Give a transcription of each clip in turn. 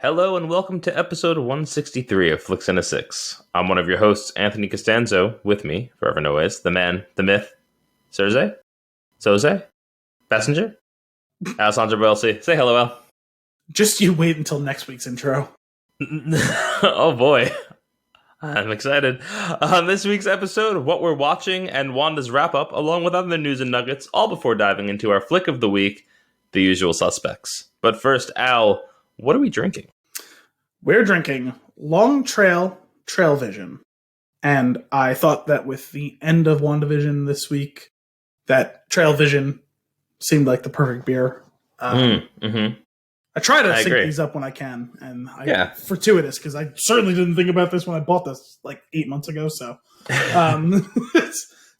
Hello and welcome to episode 163 of Flix and a Six. I'm one of your hosts, Anthony Costanzo. With me, forever and always, the man, the myth, Soze? Passenger? Alessandro Belsi. Say hello, Al. Just you wait until next week's intro. Oh boy. I'm excited. On this week's episode, what we're watching and Wanda's wrap-up, along with other news and nuggets, all before diving into our flick of the week, the usual suspects. But first, Al, what are we drinking? We're drinking Long Trail Vision. And I thought that with the end of WandaVision this week, that Trail Vision seemed like the perfect beer. I try to sync these up when I can, and fortuitous, because I certainly didn't think about this when I bought this like 8 months ago. So,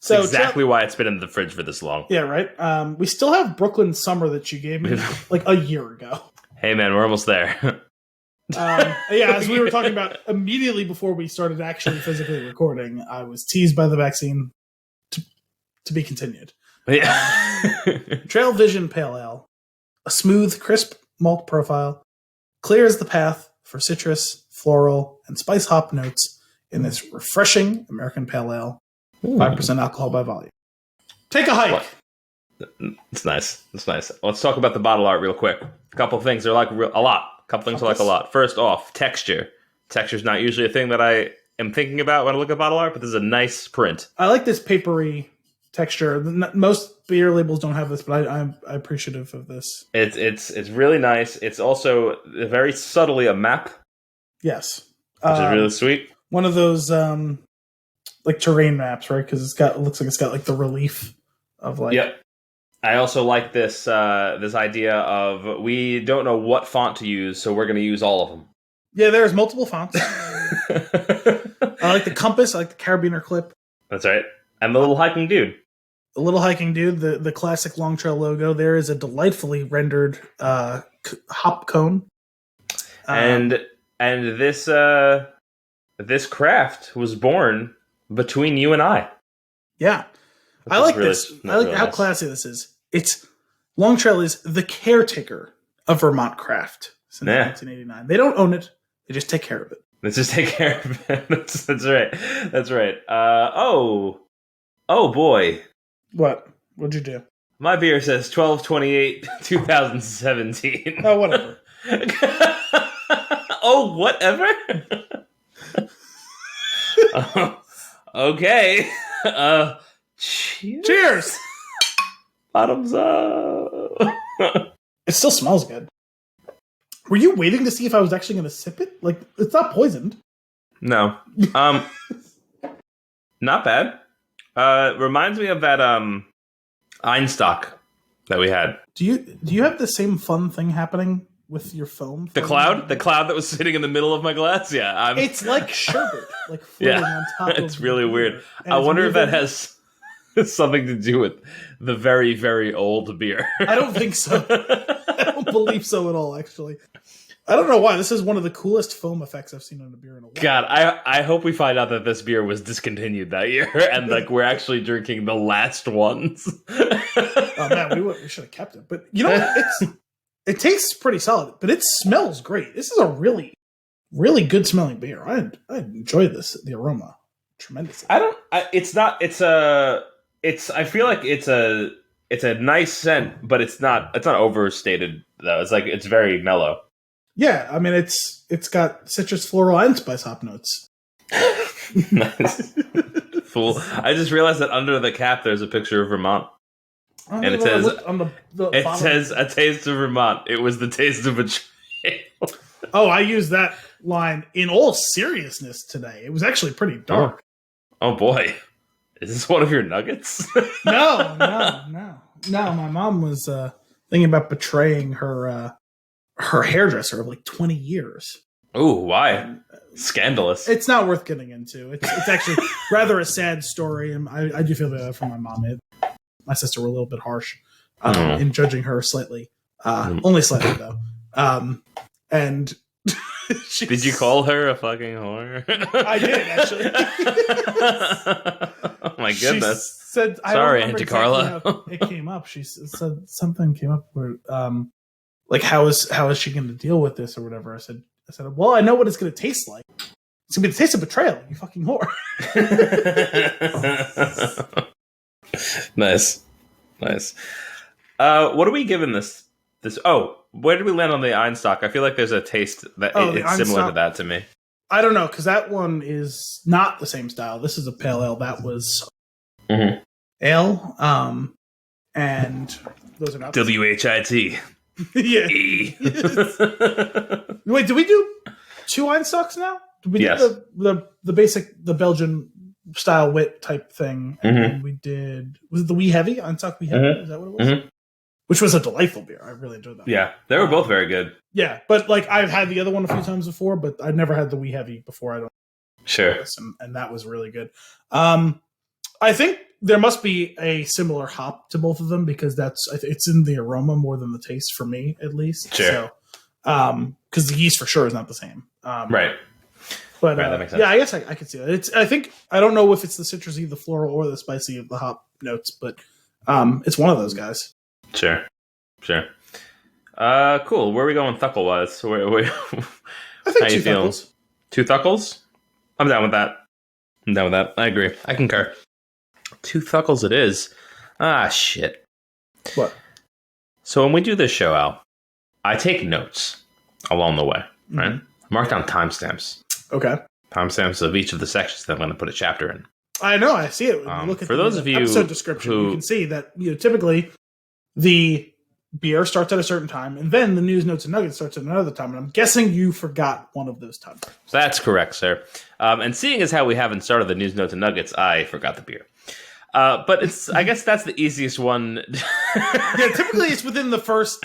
so exactly why it's been in the fridge for this long. Yeah, right. We still have Brooklyn Summer that you gave me like a year ago. Hey man, we're almost there. As we were talking about immediately before we started actually physically recording, I was teased by the vaccine to be continued. Yeah. Trail Vision Pale Ale, a smooth, crisp malt profile, clears the path for citrus, floral, and spice hop notes in this refreshing American Pale Ale. 5% alcohol by volume. Take a hike. What? It's nice. It's nice. Let's talk about the bottle art real quick. A couple things are like a lot. A couple things are like a lot. First off, texture. Texture's not usually a thing that I am thinking about when I look at bottle art, but this is a nice print. I like this papery texture. Most beer labels don't have this, but I'm appreciative of this. It's really nice. It's also very subtly a map. Yes, which is really sweet. One of those like terrain maps, right? Because it looks like it's got like the relief of like. Yep. I also like this idea of we don't know what font to use, so we're going to use all of them. Yeah, there's multiple fonts. I like the compass. I like the carabiner clip. That's right. And the little hiking dude. The little hiking dude, the classic Long Trail logo. There is a delightfully rendered hop cone. And this craft was born between you and I. Yeah. I like really, this. I like really how classy this is. Long Trail is the caretaker of Vermont craft since 1989. They don't own it. They just take care of it. They just take care of it. That's right. That's right. Oh boy. What? What'd you do? My beer says 12/28/2017. Oh, whatever. Oh, whatever? Okay. Cheers! Bottoms up. It still smells good. Were you waiting to see if I was actually going to sip it? Like, it's not poisoned. No. Not bad. Reminds me of that Einstock that we had. Do you have the same fun thing happening with your foam? The cloud that was sitting in the middle of my glass. Yeah, it's like sherbet, like floating on top. It's really weird. I wonder if that has something to do with the very, very old beer. I don't think so. I don't believe so at all. Actually, I don't know why. This is one of the coolest foam effects I've seen on a beer in a while. God, I hope we find out that this beer was discontinued that year, and like we're actually drinking the last ones. Oh man, we should have kept it. But you know, it tastes pretty solid, but it smells great. This is a really, really good smelling beer. I enjoy the aroma tremendously. I feel like it's a nice scent, but it's not overstated though. It's like it's very mellow. Yeah, I mean it's got citrus, floral, and spice hop notes. Nice. Fool. I just realized that under the cap there's a picture of Vermont. And it says on it says a taste of Vermont. It was the taste of a trail. Oh, I used that line in all seriousness today. It was actually pretty dark. Oh boy. Is this one of your nuggets? No. My mom was thinking about betraying her hairdresser of like 20 years. Ooh, why? Scandalous. It's not worth getting into. It's actually rather a sad story, and I do feel bad for my mom. My sister were a little bit harsh in judging her slightly. Only slightly, though. And did you call her a fucking whore? I did, actually. Oh my goodness. She said, sorry, Auntie Carla. It came up. She said something came up where, like, how is she going to deal with this or whatever? I said, I said, well, I know what it's going to taste like. It's going to be the taste of betrayal, you fucking whore. Nice. What are we giving this? Oh, where did we land on the Einstock? I feel like there's a taste that it's similar to that to me. I don't know, because that one is not the same style. This is a pale ale. That was ale. And those are not WHIT. Yeah. Wait, did we do 2 Einstocks now? Did we do the basic, the Belgian style wit type thing? And then we did, was it the Wee Heavy? Einstock Wee Heavy? Is that what it was? Which was a delightful beer. I really enjoyed that. Yeah, they were both very good. Yeah, but like I've had the other one a few times before, but I've never had the Wee Heavy before. I don't. Sure. And that was really good. I think there must be a similar hop to both of them because it's in the aroma more than the taste for me, at least. Sure. So, because the yeast for sure is not the same. Right. But that makes sense. yeah, I guess I could see that. I don't know if it's the citrusy, the floral, or the spicy of the hop notes, but it's one of those guys. Sure. Cool. Where are we going thuckle-wise? I think 2 thuckles. 2 thuckles? I'm down with that. I agree. I concur. 2 thuckles it is. Ah, shit. What? So when we do this show, Al, I take notes along the way, right? Mark down timestamps. Okay. Timestamps of each of the sections that I'm going to put a chapter in. I know. I see it. When you look at for those of you episode description, you can see that typically the beer starts at a certain time, and then the news, notes, and nuggets starts at another time. And I'm guessing you forgot one of those times. That's correct, sir. And seeing as how we haven't started the news, notes, and nuggets, I forgot the beer. But I guess that's the easiest one. Yeah, typically it's within the first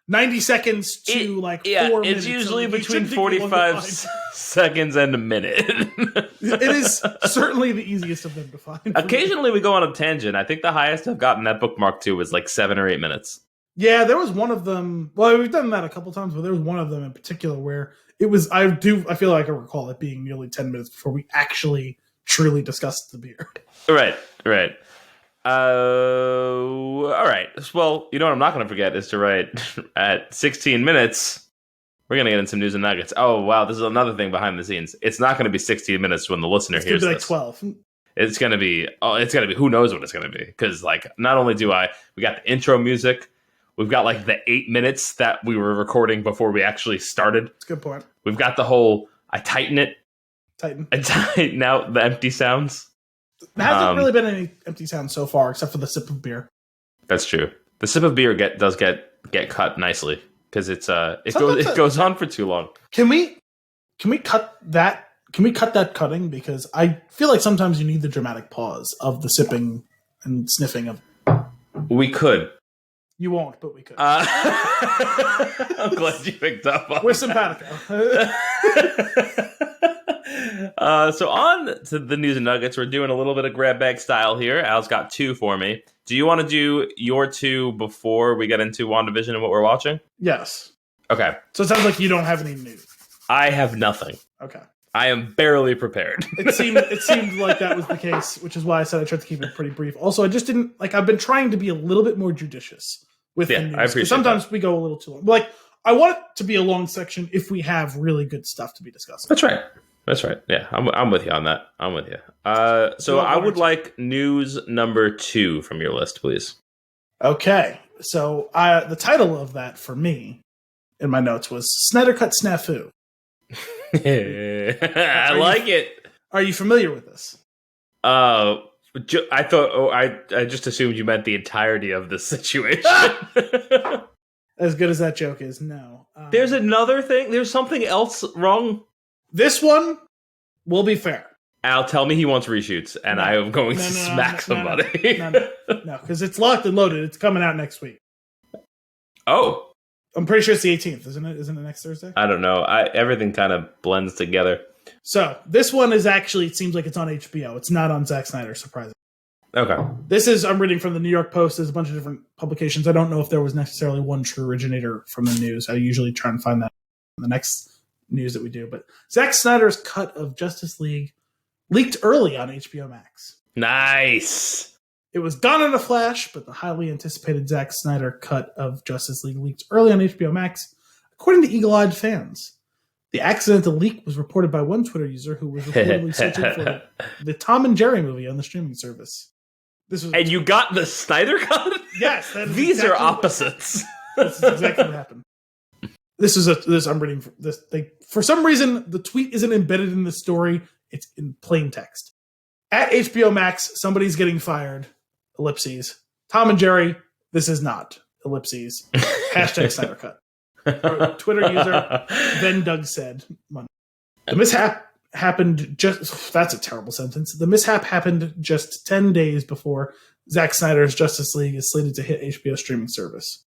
90 seconds to 4 minutes. It's usually between 45 seconds and a minute. It is certainly the easiest of them to find. Occasionally we go on a tangent. I think the highest I've gotten that bookmark to was 7 or 8 minutes. Yeah, there was one of them. Well, we've done that a couple times, but there was one of them in particular where it was. I feel like I recall it being nearly 10 minutes before we actually truly discussed the beer. Right. All right. Well, you know what I'm not going to forget is to write at 16 minutes. We're going to get in some news and nuggets. Oh, wow. This is another thing behind the scenes. It's not going to be 16 minutes when the listener hears this. It's going to be 12. It's going to be, who knows what it's going to be. Because, not only we got the intro music, we've got, the 8 minutes that we were recording before we actually started. That's a good point. We've got the whole, I tighten out the empty sounds. There hasn't really been any empty sounds so far, except for the sip of beer. That's true. The sip of beer does get cut nicely because it goes on for too long. Can we cut that? Can we cut that cutting? Because I feel like sometimes you need the dramatic pause of the sipping and sniffing of. We could. You won't, but we could. I'm glad you picked up on We're simpatico. So on to the news and nuggets. We're doing a little bit of grab bag style here. Al's got 2 for me. Do you want to do your 2 before we get into WandaVision and what we're watching? Yes. Okay. So it sounds like you don't have any news. I have nothing. Okay. I am barely prepared. It seemed like that was the case, which is why I said I tried to keep it pretty brief. Also, I just didn't I've been trying to be a little bit more judicious with the news. I appreciate sometimes that. we go a little too long. I want it to be a long section if we have really good stuff to be discussing. That's right. Yeah, I'm with you on that. I'm with you. So I would like news number 2 from your list, please. Okay. So the title of that for me in my notes was Snyder Cut Snafu. I like it. Are you familiar with this? I thought. I just assumed you meant the entirety of the situation. As good as that joke is, no. There's another thing. There's something else wrong. This one will be fair. Al, tell me he wants reshoots, and I am going to smack somebody. No, because it's locked and loaded. It's coming out next week. Oh. I'm pretty sure it's the 18th, isn't it? Isn't it next Thursday? I don't know. Everything kind of blends together. So, this one is actually, it seems like it's on HBO. It's not on Zack Snyder, surprisingly. Okay. I'm reading from the New York Post. There's a bunch of different publications. I don't know if there was necessarily one true originator from the news. I usually try and find that in the next news that we do. But Zack Snyder's cut of Justice League leaked early on HBO Max. Nice. It was done in a flash, but the highly anticipated Zack Snyder cut of Justice League leaked early on HBO Max, according to eagle-eyed fans. The accidental leak was reported by one Twitter user who was reportedly searching for the Tom and Jerry movie on the streaming service. And you got the Snyder Cut? Yes. These exactly are opposites. This is exactly what happened. I'm reading this. For some reason, the tweet isn't embedded in the story. It's in plain text. At HBO Max, somebody's getting fired. Ellipses. Tom and Jerry, this is not. Ellipses. Hashtag Snyder Cut. Twitter user, then Doug said, Monday. The mishap happened that's a terrible sentence. The mishap happened just 10 days before Zack Snyder's Justice League is slated to hit HBO streaming service.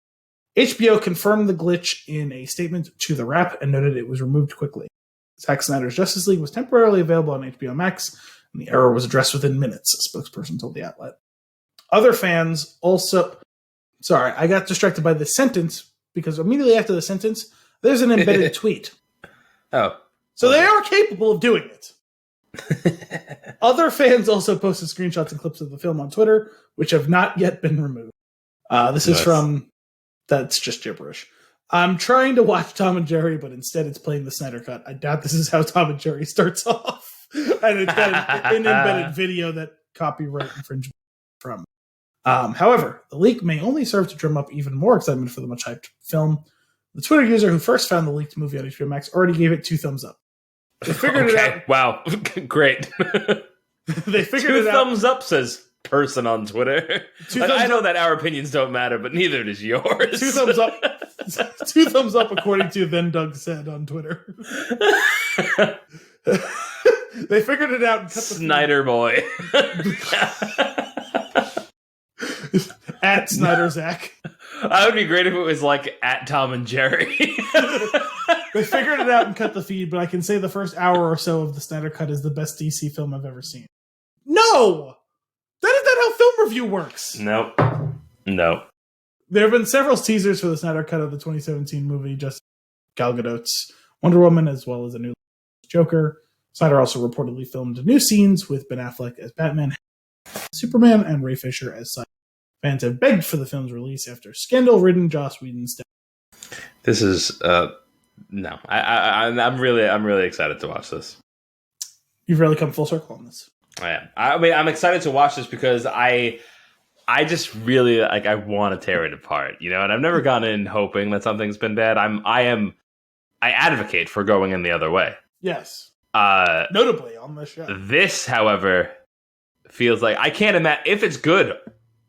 HBO confirmed the glitch in a statement to The Wrap and noted it was removed quickly. Zack Snyder's Justice League was temporarily available on HBO Max, and the error was addressed within minutes, a spokesperson told the outlet. Other fans also... Sorry, I got distracted by the sentence, because immediately after the sentence, there's an embedded tweet. Oh. So they are capable of doing it. Other fans also posted screenshots and clips of the film on Twitter, which have not yet been removed. This is from... That's just gibberish. I'm trying to watch Tom and Jerry, but instead it's playing the Snyder Cut. I doubt this is how Tom and Jerry starts off. And it's got an embedded video that copyright infringement from. However, the leak may only serve to drum up even more excitement for the much hyped film. The Twitter user who first found the leaked movie on HBO Max already gave it 2 thumbs up. They figured it out. Wow. Great. They figured 2 it out. thumbs up, says person on Twitter. I know that our opinions don't matter, but neither does yours. 2 thumbs up. 2 thumbs up, according to then Doug said on Twitter. They figured it out and cut the Snyder boy. At Snyder Zach. That would be great if it was like at Tom and Jerry. They figured it out and cut the feed, but I can say the first hour or so of the Snyder Cut is the best DC film I've ever seen. No! That is not how film review works. Nope. There have been several teasers for the Snyder Cut of the 2017 movie, just Gal Gadot's Wonder Woman, as well as a new Joker. Snyder also reportedly filmed new scenes with Ben Affleck as Batman, Superman, and Ray Fisher as Cyborg. Fans have begged for the film's release after scandal-ridden Joss Whedon's death. This is no. I'm really excited to watch this. You've really come full circle on this. I am. I mean, I'm excited to watch this because I just really I want to tear it apart, you know. And I've never gone in hoping that something's been bad. I advocate for going in the other way. Yes. Notably on this show. This, however, feels like I can't imagine if it's good.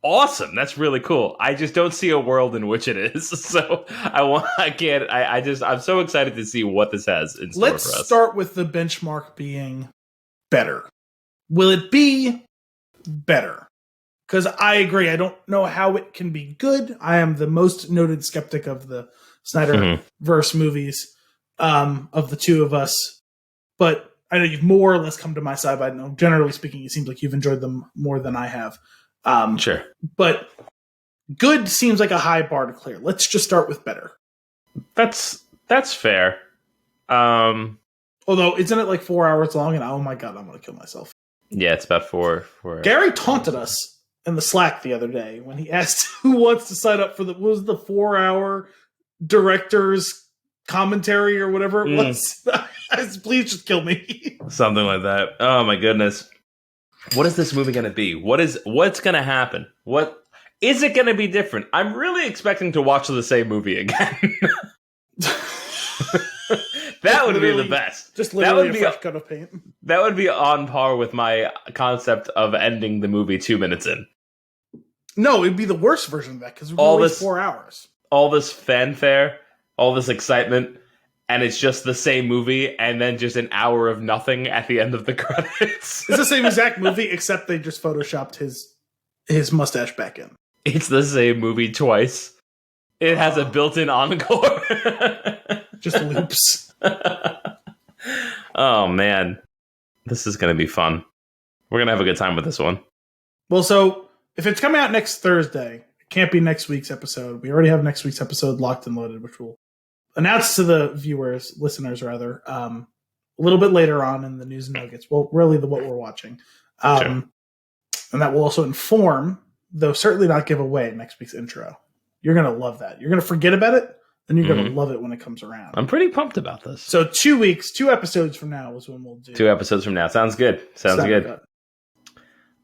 Awesome, that's really cool. I just don't see a world in which it is. So I'm so excited to see what this has in store for us. Let's start with the benchmark being better. Will it be better? Because I agree. I don't know how it can be good. I am the most noted skeptic of the Snyderverse movies of the two of us. But I know you've more or less come to my side. But I know, generally speaking, it seems like you've enjoyed them more than I have. Sure. But good seems like a high bar to clear. Let's just start with better. That's fair. Although, isn't it like 4 hours long? And oh my god, I'm going to kill myself. Yeah, it's about four. Gary taunted us in the Slack the other day when he asked who wants to sign up for the 4-hour director's commentary or whatever it was. Please just kill me. Something like that. Oh my goodness. What is this movie going to be? What's going to happen? What is it going to be different? I'm really expecting to watch the same movie again. That would be the best. Just literally a fresh coat of paint. That would be on par with my concept of ending the movie 2 minutes in. No, it'd be the worst version of that because we're going to waste 4 hours. All this fanfare, all this excitement, and it's just the same movie, and then just an hour of nothing at the end of the credits. It's the same exact movie, except they just photoshopped his mustache back in. It's the same movie twice. It has a built-in encore. Just loops. Oh, man. This is going to be fun. We're going to have a good time with this one. Well, so, if it's coming out next Thursday, it can't be next week's episode. We already have next week's episode locked and loaded, which we'll announce to the listeners, a little bit later on in the news and nuggets. Well, really what we're watching. Sure. And that will also inform, though certainly not give away, next week's intro. You're going to love that. You're going to forget about it, and you're going to love it when it comes around. I'm pretty pumped about this. So 2 weeks, 2 episodes from now is when we'll do. 2 episodes from now. Sounds good. Sounds good.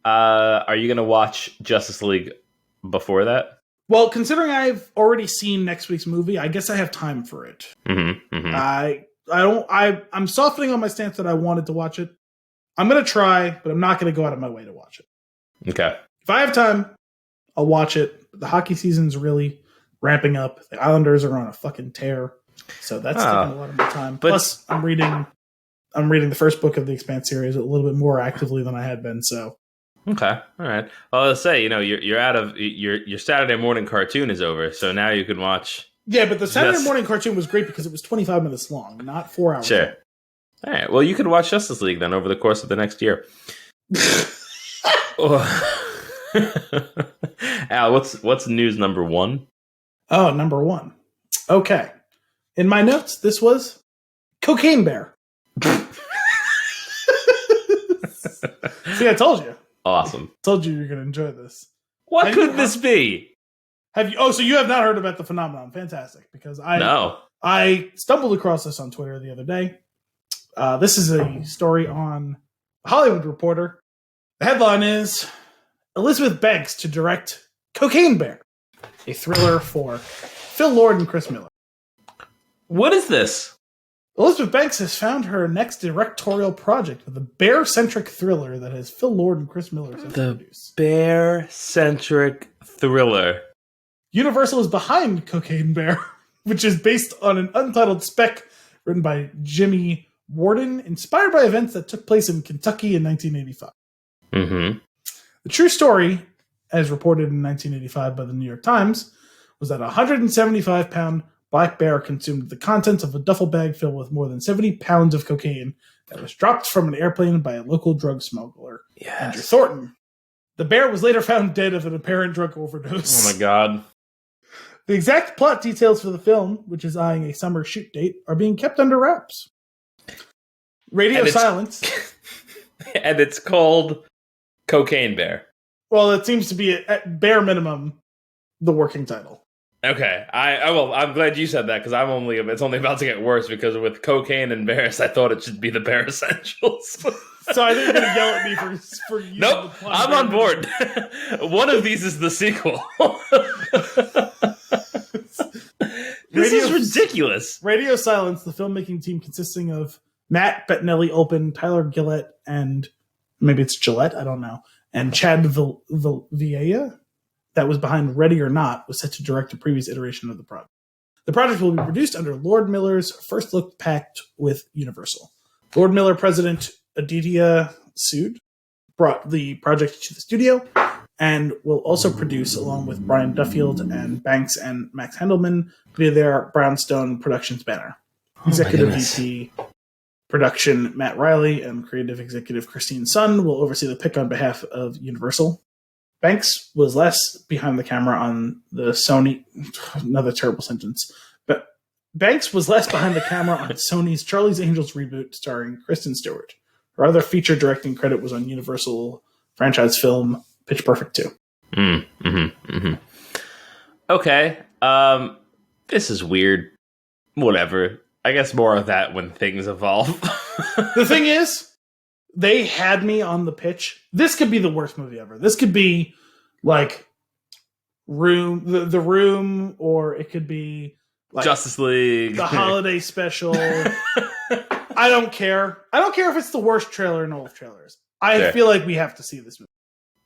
Are you going to watch Justice League before that? Well, considering I've already seen next week's movie, I guess I have time for it. I'm softening on my stance that I wanted to watch it. I'm going to try, but I'm not going to go out of my way to watch it. Okay. If I have time, I'll watch it. The hockey season's really ramping up. The Islanders are on a fucking tear. So that's taking a lot of my time. Plus, I'm reading the first book of the Expanse series a little bit more actively than I had been, so. Okay. All right. Well, let's say, you're out of your Saturday morning cartoon is over, so now you can watch. Yeah, but the Saturday morning cartoon was great because it was 25 minutes long, not 4 hours. Sure. long. All right. Well, you could watch Justice League then over the course of the next year. Al, what's news number 1? Oh, number 1. Okay. In my notes, this was Cocaine Bear. See, I told you. Awesome. I told you you're going to enjoy this. What could this be? Have you? Oh, so you have not heard about the phenomenon? Fantastic, because I stumbled across this on Twitter the other day. This is a story on Hollywood Reporter. The headline is Elizabeth Banks to direct Cocaine Bear, a thriller for Phil Lord and Chris Miller. What is this? Elizabeth Banks has found her next directorial project with a bear-centric thriller that has Phil Lord and Chris Miller set to produce. Bear-centric thriller. Universal is behind Cocaine Bear, which is based on an untitled spec written by Jimmy Warden, inspired by events that took place in Kentucky in 1985. Mm-hmm. The true story, as reported in 1985 by the New York Times, was that a 175-pound black bear consumed the contents of a duffel bag filled with more than 70 pounds of cocaine that was dropped from an airplane by a local drug smuggler, Andrew Thornton. The bear was later found dead of an apparent drug overdose. Oh my god. The exact plot details for the film, which is eyeing a summer shoot date, are being kept under wraps. Radio silence. And it's called Cocaine Bear. Well, it seems to be, at bare minimum, the working title. Okay, I'm glad you said that because it's only about to get worse because with cocaine and bears, I thought it should be the Bear Essentials. So I think you're gonna yell at me for using nope, the plot. I'm on board. One of these is the sequel. This is ridiculous. Radio silence. The filmmaking team consisting of Matt Bettinelli-Olpin, Tyler Gillette, and maybe it's Gillette, I don't know, and Chad Villella, that was behind Ready or Not, was set to direct a previous iteration of the project. The project will be produced under Lord Miller's first look pact with Universal. Lord Miller president Aditya Sood brought the project to the studio and will also produce, along with Brian Duffield and Banks and Max Handelman, via their Brownstone Productions banner. Executive VP production Matt Riley and creative executive Christine Sun will oversee the pick on behalf of Universal. Banks was less behind the camera on the Sony... Another terrible sentence. But Banks was less behind the camera on Sony's Charlie's Angels reboot starring Kristen Stewart. Her other feature directing credit was on Universal franchise film Pitch Perfect 2. Okay. This is weird. Whatever. I guess more of that when things evolve. The thing is, they had me on the pitch. This could be the worst movie ever. This could be like the Room, or it could be like Justice League, the holiday special. I don't care. I don't care if it's the worst trailer in all of trailers. I feel like we have to see this movie.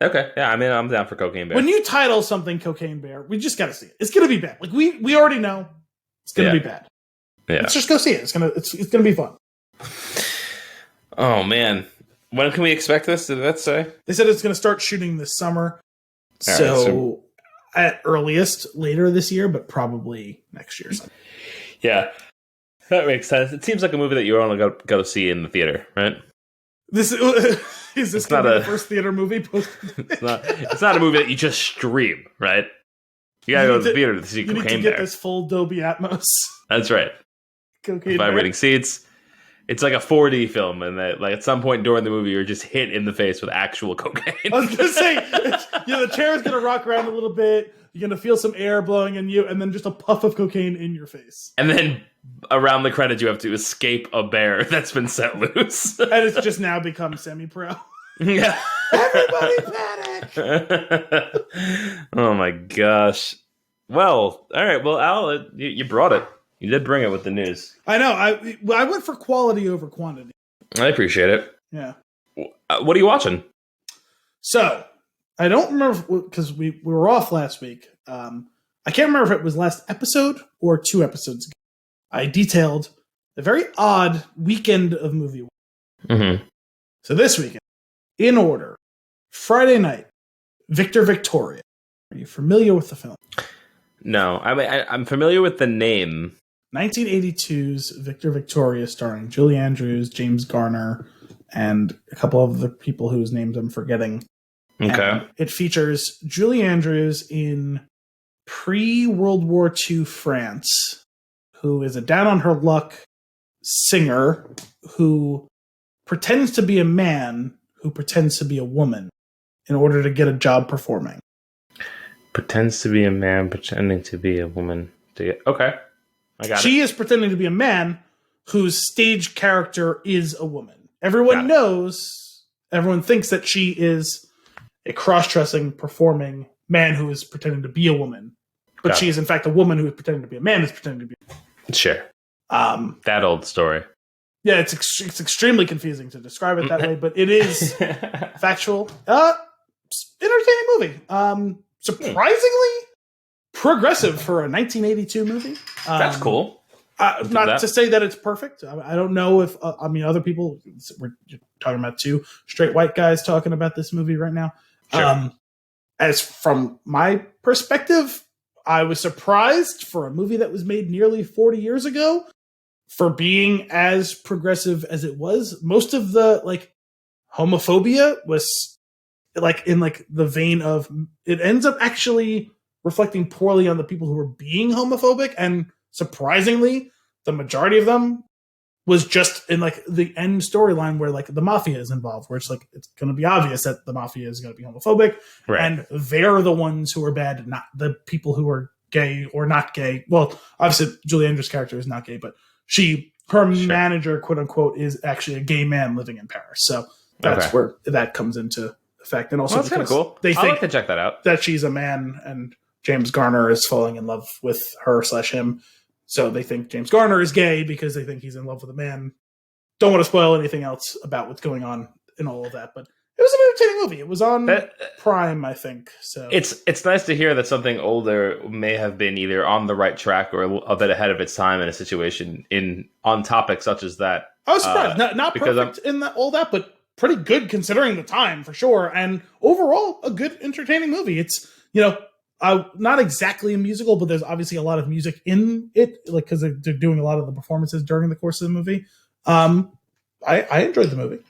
Okay, yeah, I mean, I'm down for Cocaine Bear. When you title something Cocaine Bear, we just got to see it. It's gonna be bad. Like we already know it's gonna be bad. Yeah, let's just go see it. It's gonna be fun. Oh man. When can we expect this? Did that say? They said it's going to start shooting this summer. So at earliest later this year, but probably next year. Yeah, that makes sense. It seems like a movie that you only got to see in the theater, right? This is this going to be the first theater movie? It's not a movie that you just stream, right? You got to go to the theater to see Cocaine Bear. You need to get this full Dolby Atmos. That's right. Cocaine Vibrating seats. It's like a 4D film, and that, like, at some point during the movie, you're just hit in the face with actual cocaine. I was gonna say, the chair is gonna rock around a little bit. You're going to feel some air blowing in you, and then just a puff of cocaine in your face. And then around the credits, you have to escape a bear that's been set loose. And it's just now become semi-pro. Yeah. Everybody panic! Oh my gosh. Well, all right. Well, Al, you brought it. You did bring it with the news. I know. I went for quality over quantity. I appreciate it. Yeah. What are you watching? So, I don't remember, because we were off last week. I can't remember if it was last episode or 2 episodes ago. I detailed a very odd weekend of movie. Mm-hmm. So this weekend, in order, Friday night, Victor Victoria. Are you familiar with the film? No, I'm familiar with the name. 1982's Victor Victoria, starring Julie Andrews, James Garner, and a couple of the people whose names I'm forgetting. Okay. And it features Julie Andrews in pre-World War II France, who is a down-on-her-luck singer who pretends to be a man who pretends to be a woman in order to get a job performing. Pretends to be a man pretending to be a woman. Okay. I got it. She is pretending to be a man whose stage character is a woman. Everyone knows, everyone thinks that she is a cross-dressing, performing man who is pretending to be a woman. But she is, in fact, a woman who is pretending to be a man who's pretending to be a woman. Sure. That old story. Yeah, it's extremely confusing to describe it that way, but it is factual. Entertaining movie. Surprisingly progressive for a 1982 movie. That's cool. Not to say that it's perfect. I don't know if other people. We're talking about 2 straight white guys talking about this movie right now. Sure. As from my perspective, I was surprised for a movie that was made nearly 40 years ago for being as progressive as it was. Most of the homophobia was in the vein of, it ends up actually reflecting poorly on the people who were being homophobic, and surprisingly, the majority of them was just in the end storyline where the mafia is involved, where it's going to be obvious that the mafia is going to be homophobic, right, and they're the ones who are bad, not the people who are gay or not gay. Well, obviously Julie Andrews' character is not gay, but her manager, quote unquote, is actually a gay man living in Paris. So that's where that comes into effect. And also, that's kind of cool. They I'll think have to check that out. That she's a man, and James Garner is falling in love with her/him. So they think James Garner is gay because they think he's in love with a man. Don't want to spoil anything else about what's going on in all of that, but it was an entertaining movie. It was on Prime, I think. So it's nice to hear that something older may have been either on the right track or a bit ahead of its time in a situation on topics such as that. I was surprised. Not perfect in all that, but pretty good considering the time for sure. And overall, a good, entertaining movie. It's not exactly a musical, but there's obviously a lot of music in it, because they're doing a lot of the performances during the course of the movie. I enjoyed the movie.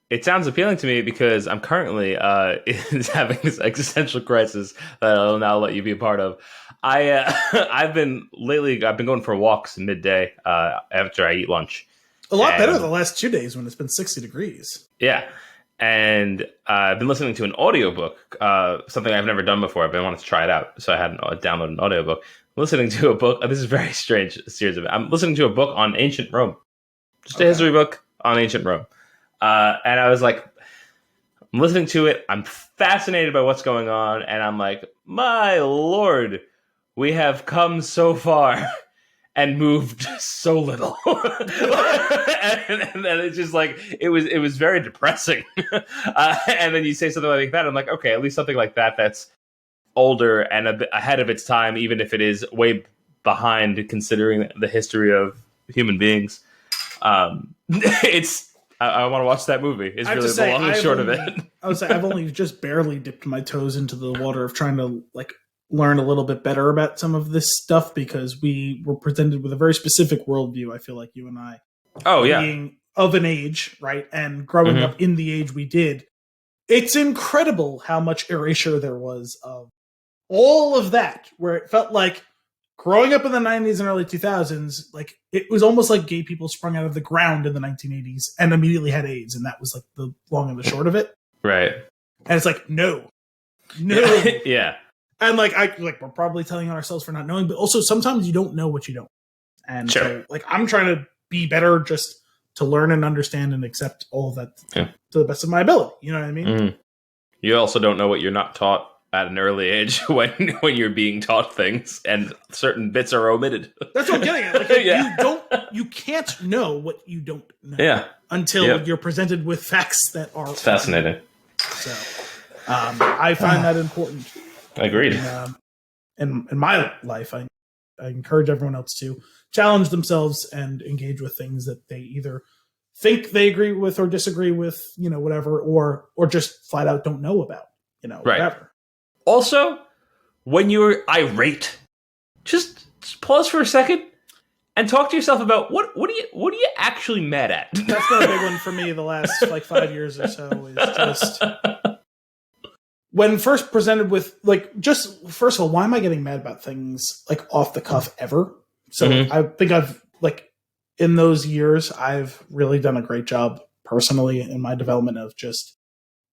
It sounds appealing to me because I'm currently having this existential crisis that I'll now let you be a part of. I've been going for walks midday after I eat lunch. A lot better the last 2 days when it's been 60 degrees. Yeah. And I've been listening to an audiobook, something I've never done before. I've been wanting to try it out. So I had downloaded an audiobook. Listening to a book. This is a very strange series of it. I'm listening to a book on ancient Rome. Just a history book on ancient Rome. And I was like, I'm listening to it. I'm fascinated by what's going on. And I'm like, my Lord, we have come so far and moved so little. and then it's just it was very depressing. And then you say something like that. I'm like, okay, at least something like that's older and a bit ahead of its time, even if it is way behind considering the history of human beings. I want to watch that movie. It's really the long and short of it. I would say I've only just barely dipped my toes into the water of trying to learn a little bit better about some of this stuff, because we were presented with a very specific worldview. I feel like you and I, being of an age, right, and growing up in the age we did, it's incredible how much erasure there was of all of that, where it felt like growing up in the 90s and early 2000s, it was almost like gay people sprung out of the ground in the 1980s and immediately had AIDS, and that was the long and the short of it. Right. And it's no. Yeah. And we're probably telling on ourselves for not knowing, but also sometimes you don't know what you don't. And Sure. so I'm trying to be better just to learn and understand and accept all of that to the best of my ability. You know what I mean? Mm. You also don't know what you're not taught at an early age when you're being taught things and certain bits are omitted. That's what I'm getting at. You can't know what you don't know until you're presented with facts that are fascinating. So I find that important. Agreed. In my life, I encourage everyone else to challenge themselves and engage with things that they either think they agree with or disagree with, whatever, or just flat out don't know about, whatever. Also, when you're irate, just pause for a second and talk to yourself about what are you actually mad at? That's been a big one for me the last 5 years or so. Is just when first presented with first of all, why am I getting mad about things off the cuff ever? So I think I've in those years I've really done a great job personally in my development of just.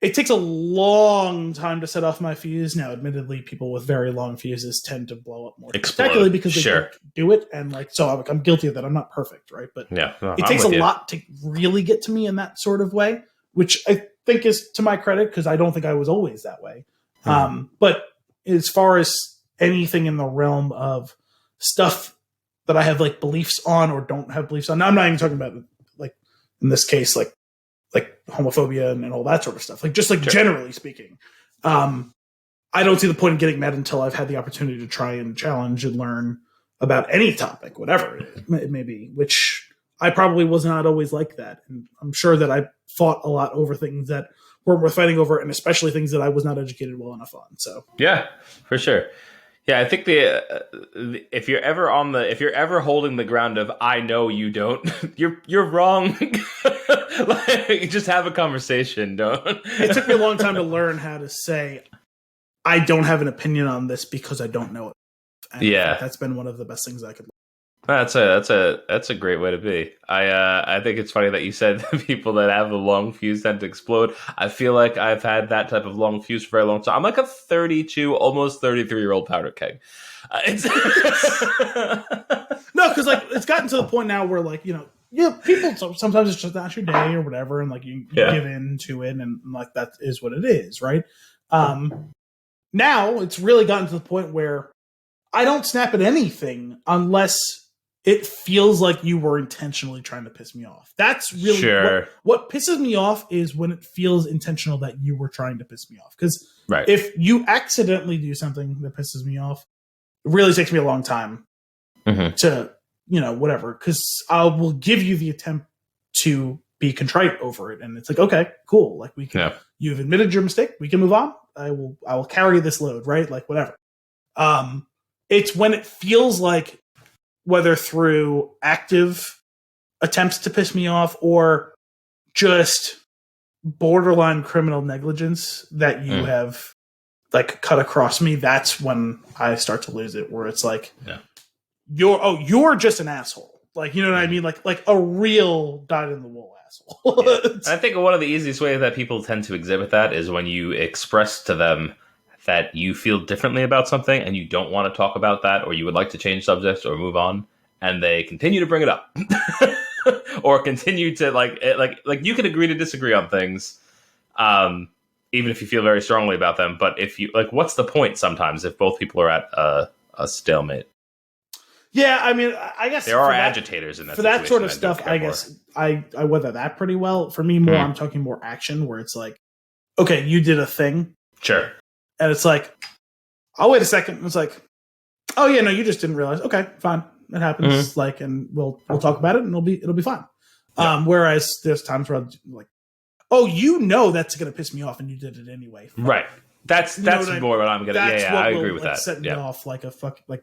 It takes a long time to set off my fuse. Now, admittedly, people with very long fuses tend to blow up more spectacularly because they don't do it. And so I'm guilty of that. I'm not perfect, right? But it takes a lot to really get to me in that sort of way, which I think is to my credit because I don't think I was always that way. But as far as anything in the realm of stuff that I have beliefs on or don't have beliefs on, now I'm not even talking about in this case, homophobia and all that sort of stuff. Generally speaking, I don't see the point in getting mad until I've had the opportunity to try and challenge and learn about any topic, whatever it may be, which I probably was not always like that. And I'm sure that I fought a lot over things that weren't worth fighting over, and especially things that I was not educated well enough on. So yeah, for sure. Yeah, I think if you're ever holding the ground of I know you don't, you're wrong. Just have a conversation. Don't. It took me a long time to learn how to say I don't have an opinion on this because I don't know it. And that's been one of the best things I could learn. That's a great way to be. I think it's funny that you said the people that have a long fuse tend to explode. I feel like I've had that type of long fuse for a very long time. I'm like a 32, almost 33-year-old powder keg. No, because it's gotten to the point now where people sometimes it's just not your day or whatever, and you give in to it, and that is what it is, right? Now it's really gotten to the point where I don't snap at anything unless it feels like you were intentionally trying to piss me off. That's really what pisses me off is when it feels intentional that you were trying to piss me off. Because if you accidentally do something that pisses me off, it really takes me a long time to, whatever. Because I will give you the attempt to be contrite over it. And it's okay, cool. You've admitted your mistake. We can move on. I will carry this load, right? Whatever. It's when it feels like, whether through active attempts to piss me off or just borderline criminal negligence that you have cut across me, that's when I start to lose it, where it's you're just an asshole. You know what I mean? Like a real dyed in the wool asshole. I think one of the easiest ways that people tend to exhibit that is when you express to them that you feel differently about something and you don't want to talk about that, or you would like to change subjects or move on, and they continue to bring it up or continue to you can agree to disagree on things, even if you feel very strongly about them. But if you what's the point sometimes if both people are at a stalemate? Yeah, I mean, I guess there are agitators in that for that sort of stuff. I guess I weather that pretty well. For me, I'm talking more action, where it's okay, you did a thing, sure. And it's I'll wait a second. It's oh yeah, no, you just didn't realize. Okay, fine, it happens. And we'll talk about it, and it'll be fine. Yeah. Whereas there's times where I'm oh, that's gonna piss me off, and you did it anyway. Fine. Right. That's more what I'm gonna. I agree with that. Set me off like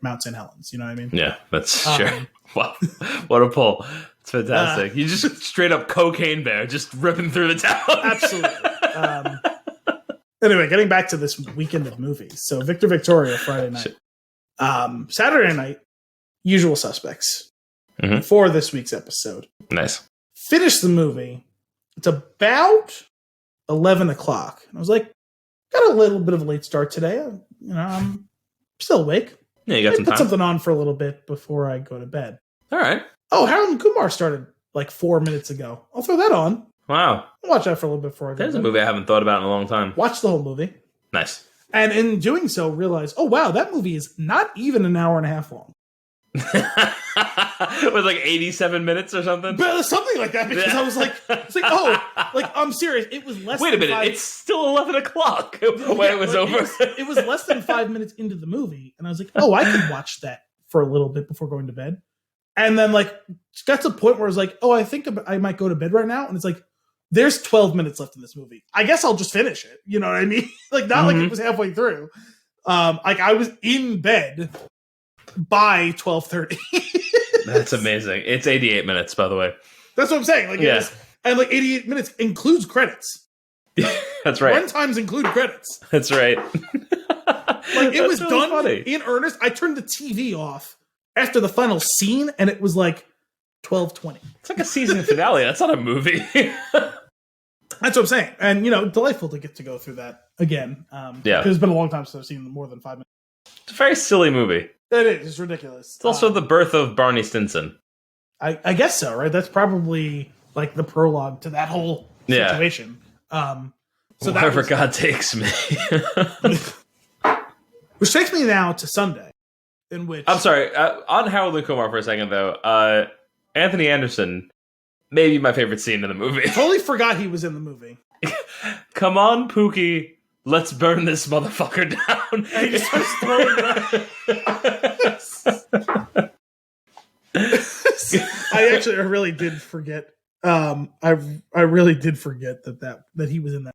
Mount St. Helens. You know what I mean? Yeah, that's sure. Wow, what a pull! It's fantastic. You just straight up cocaine bear, just ripping through the town. Absolutely. Anyway, getting back to this weekend of movies. So Victor Victoria, Friday night. Saturday night, Usual Suspects for this week's episode. Nice. Finished the movie. It's about 11 o'clock. And I was got a little bit of a late start today. I'm Still awake. Yeah, you got some Put time. something on for a little bit before I go to bed. All right. Oh, Harold and Kumar started like 4 minutes ago. I'll throw that on. Wow. I'll watch that for a little bit before I go to There's bed. a movie I haven't thought about in a long time. Watch the whole movie. Nice. And in doing so, realize, oh, wow, that movie is not even an hour and a half long. It was like 87 minutes or something. But something like that, because I was like, I'm serious. It was less Wait a than minute, it's still 11 o'clock when it was over. It was less than 5 minutes into the movie. And I was like, oh, I could watch that for a little bit before going to bed. And then, like, got to the point where I was like, oh, I think I might go to bed right now. And it's like, there's 12 minutes left in this movie. I guess I'll just finish it. You know what I mean? Like, not like it was halfway through. Like, I was in bed by 12:30. That's amazing. It's 88 minutes, by the way. That's what I'm saying. Like, yeah. And like 88 minutes includes credits. That's right. Runtimes include credits. That's right. Like, it was really done funny. In earnest. I turned the TV off after the final scene, and it was like 12:20. It's like a season finale. That's not a movie. That's what I'm saying. And, delightful to get to go through that again. Yeah. Because it's been a long time since I've seen more than 5 minutes. It's a very silly movie. It is. It's ridiculous. It's also the birth of Barney Stinson. I guess so, right? That's probably like the prologue to that whole situation. So wherever God takes me. Which takes me now to Sunday, in which... I'm sorry. On Harold and Kumar for a second, though. Anthony Anderson, maybe my favorite scene in the movie. Totally forgot he was in the movie. Come on, Pookie. Let's burn this motherfucker down. And he just starts throwing it. I really did forget. I really did forget that he was in that.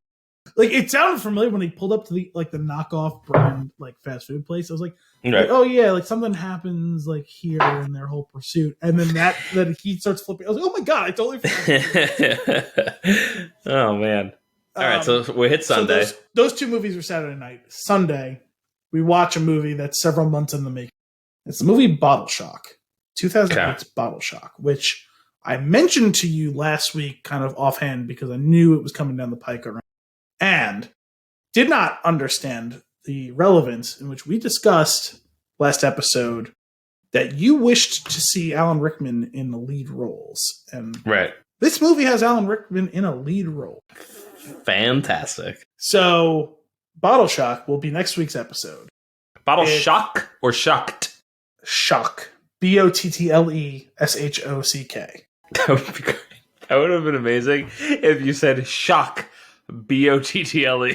Like, it sounded familiar when he pulled up to the knockoff brand fast food place. I was like, oh yeah, like something happens here in their whole pursuit, and then that he starts flipping. I was like, oh my god, I totally forgot. Oh man. All right, so we hit Sunday. So those two movies were Saturday night. Sunday, we watch a movie that's several months in the making. It's the movie Bottle Shock, 2008's Bottle Shock, which I mentioned to you last week kind of offhand because I knew it was coming down the pike around, and did not understand the relevance in which we discussed last episode that you wished to see Alan Rickman in the lead roles. And this movie has Alan Rickman in a lead role. Fantastic. So, Bottle Shock will be next week's episode. Shock or Shocked? Shock. BOTTLESHOCK. That would be great. That would have been amazing if you said Shock. BOTTLE.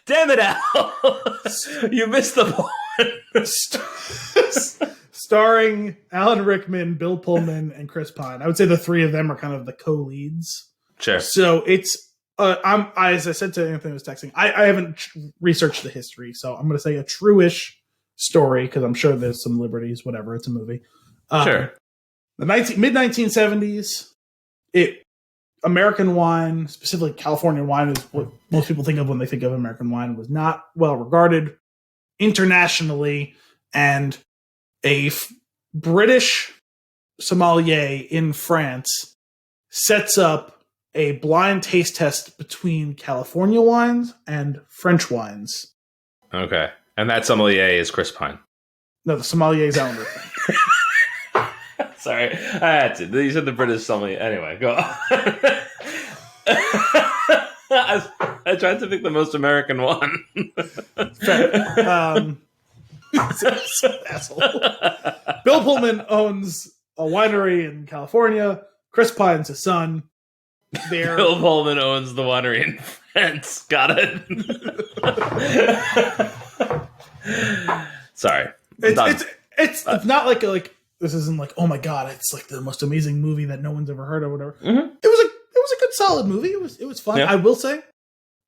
Damn it, Al. You missed the point. Starring Alan Rickman, Bill Pullman, and Chris Pine. I would say the three of them are kind of the co-leads. Sure. So it's, as I said to Anthony who was texting, I haven't researched the history, so I'm going to say a true-ish story, because I'm sure there's some liberties, whatever, it's a movie. Sure. The mid-1970s, American wine, specifically California wine, is what most people think of when they think of American wine, was not well regarded internationally, and a British sommelier in France sets up a blind taste test between California wines and French wines. Okay. And that sommelier is Chris Pine. No, the sommelier is Alan Rickman. Sorry. I had to. You said the British sommelier. Anyway, go on. I tried to pick the most American one. Asshole. Bill Pullman owns a winery in California. Chris Pine's his son. Bill Pullman owns the winery in France. Got it. Sorry. It's not like this isn't like, oh my god, it's like the most amazing movie that no one's ever heard of or whatever. Mm-hmm. It was a good solid movie. It was fun. Yeah. I will say,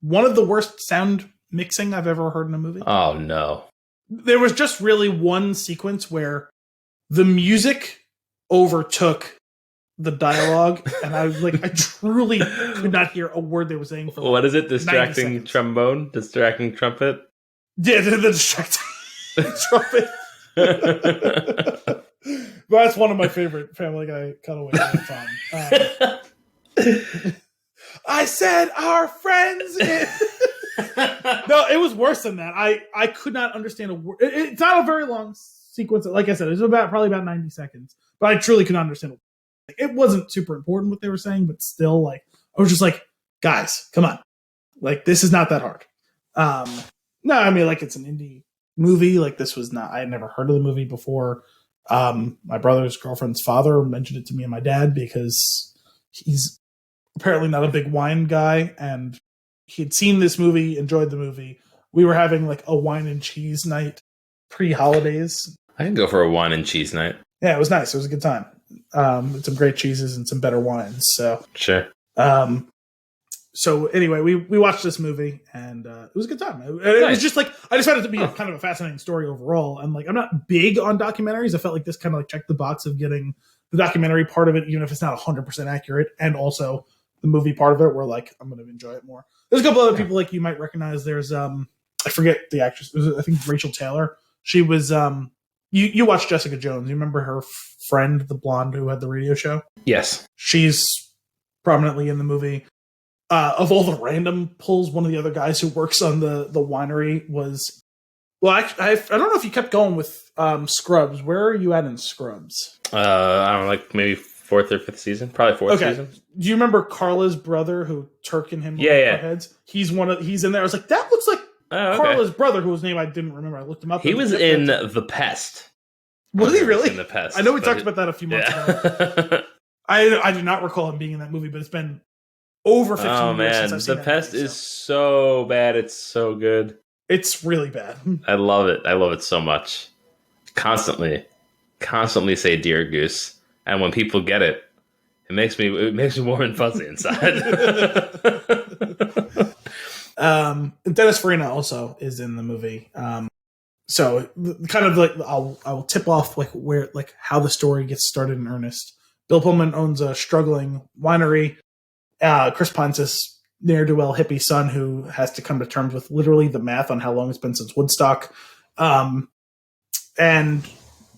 one of the worst sound mixing I've ever heard in a movie. Oh no. There was just really one sequence where the music overtook the dialogue, and I was like, I truly could not hear a word they were saying. For what is it? Distracting trombone? Distracting trumpet? Yeah, the distracting trumpet. That's one of my favorite Family Guy cutaways of the time. I said our friends. No, it was worse than that. I could not understand a word. It's not a very long sequence. Like I said, it's probably about 90 seconds. But I truly could not understand. It wasn't super important what they were saying, but still, like, I was just like, guys, come on. Like, this is not that hard. No, I mean, like, it's an indie movie. Like, this was not, I had never heard of the movie before. My brother's girlfriend's father mentioned it to me and my dad because he's apparently not a big wine guy, and he had seen this movie, enjoyed the movie. We were having like a wine and cheese night pre-holidays. I can go for a wine and cheese night. Yeah, it was nice. It was a good time. With some great cheeses and some better wines. So sure. So anyway, we watched this movie, and it was a good time. It was just like, I just found it to be kind of a fascinating story overall. And like, I'm not big on documentaries. I felt like this kind of like checked the box of getting the documentary part of it, even if it's not 100% accurate, and also the movie part of it, where like I'm going to enjoy it more. There's a couple other people like you might recognize. There's I forget the actress. It was, I think, Rachel Taylor. She was you watched Jessica Jones. You remember her friend, the blonde who had the radio show? Yes. She's prominently in the movie. Of all the random pulls, one of the other guys who works on the winery was... Well, I don't know if you kept going with Scrubs. Where are you at in Scrubs? I don't know, like maybe 4th or 5th season. Probably 4th season. Do you remember Carla's brother who Turk and him heads? He's in there. I was like, that looks like Carla's brother, whose name I didn't remember. I looked him up. He was in The Pest. Was he really? In The Pest. I know we talked about that a few months ago. I do not recall him being in that movie, but it's been over 15 years since I've seen The Pest movie, is so bad. It's so good. It's really bad. I love it. I love it so much. Constantly say "Dear Goose," and when people get it, it makes me warm and fuzzy inside. Dennis Farina also is in the movie. So kind of like I'll tip off like where like how the story gets started in earnest. Bill Pullman owns a struggling winery. Chris Pine's this ne'er-do-well hippie son who has to come to terms with literally the math on how long it's been since Woodstock. And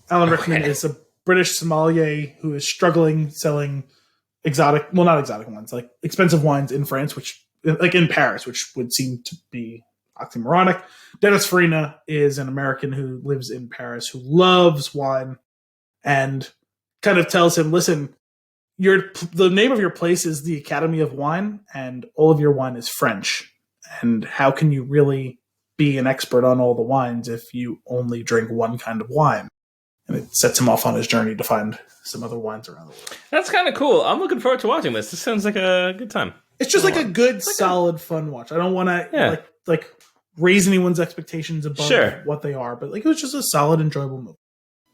Alan Rickman is a British sommelier who is struggling selling not exotic wines, like expensive wines in France, like in Paris, which would seem to be oxymoronic. Dennis Farina is an American who lives in Paris, who loves wine, and kind of tells him, listen, the name of your place is the Academy of Wine, and all of your wine is French. And how can you really be an expert on all the wines if you only drink one kind of wine? And it sets him off on his journey to find some other wines around the world. That's kind of cool. I'm looking forward to watching this. This sounds like a good time. It's just like a good, solid, fun watch. I don't want to like raise anyone's expectations above what they are, but like it was just a solid, enjoyable movie.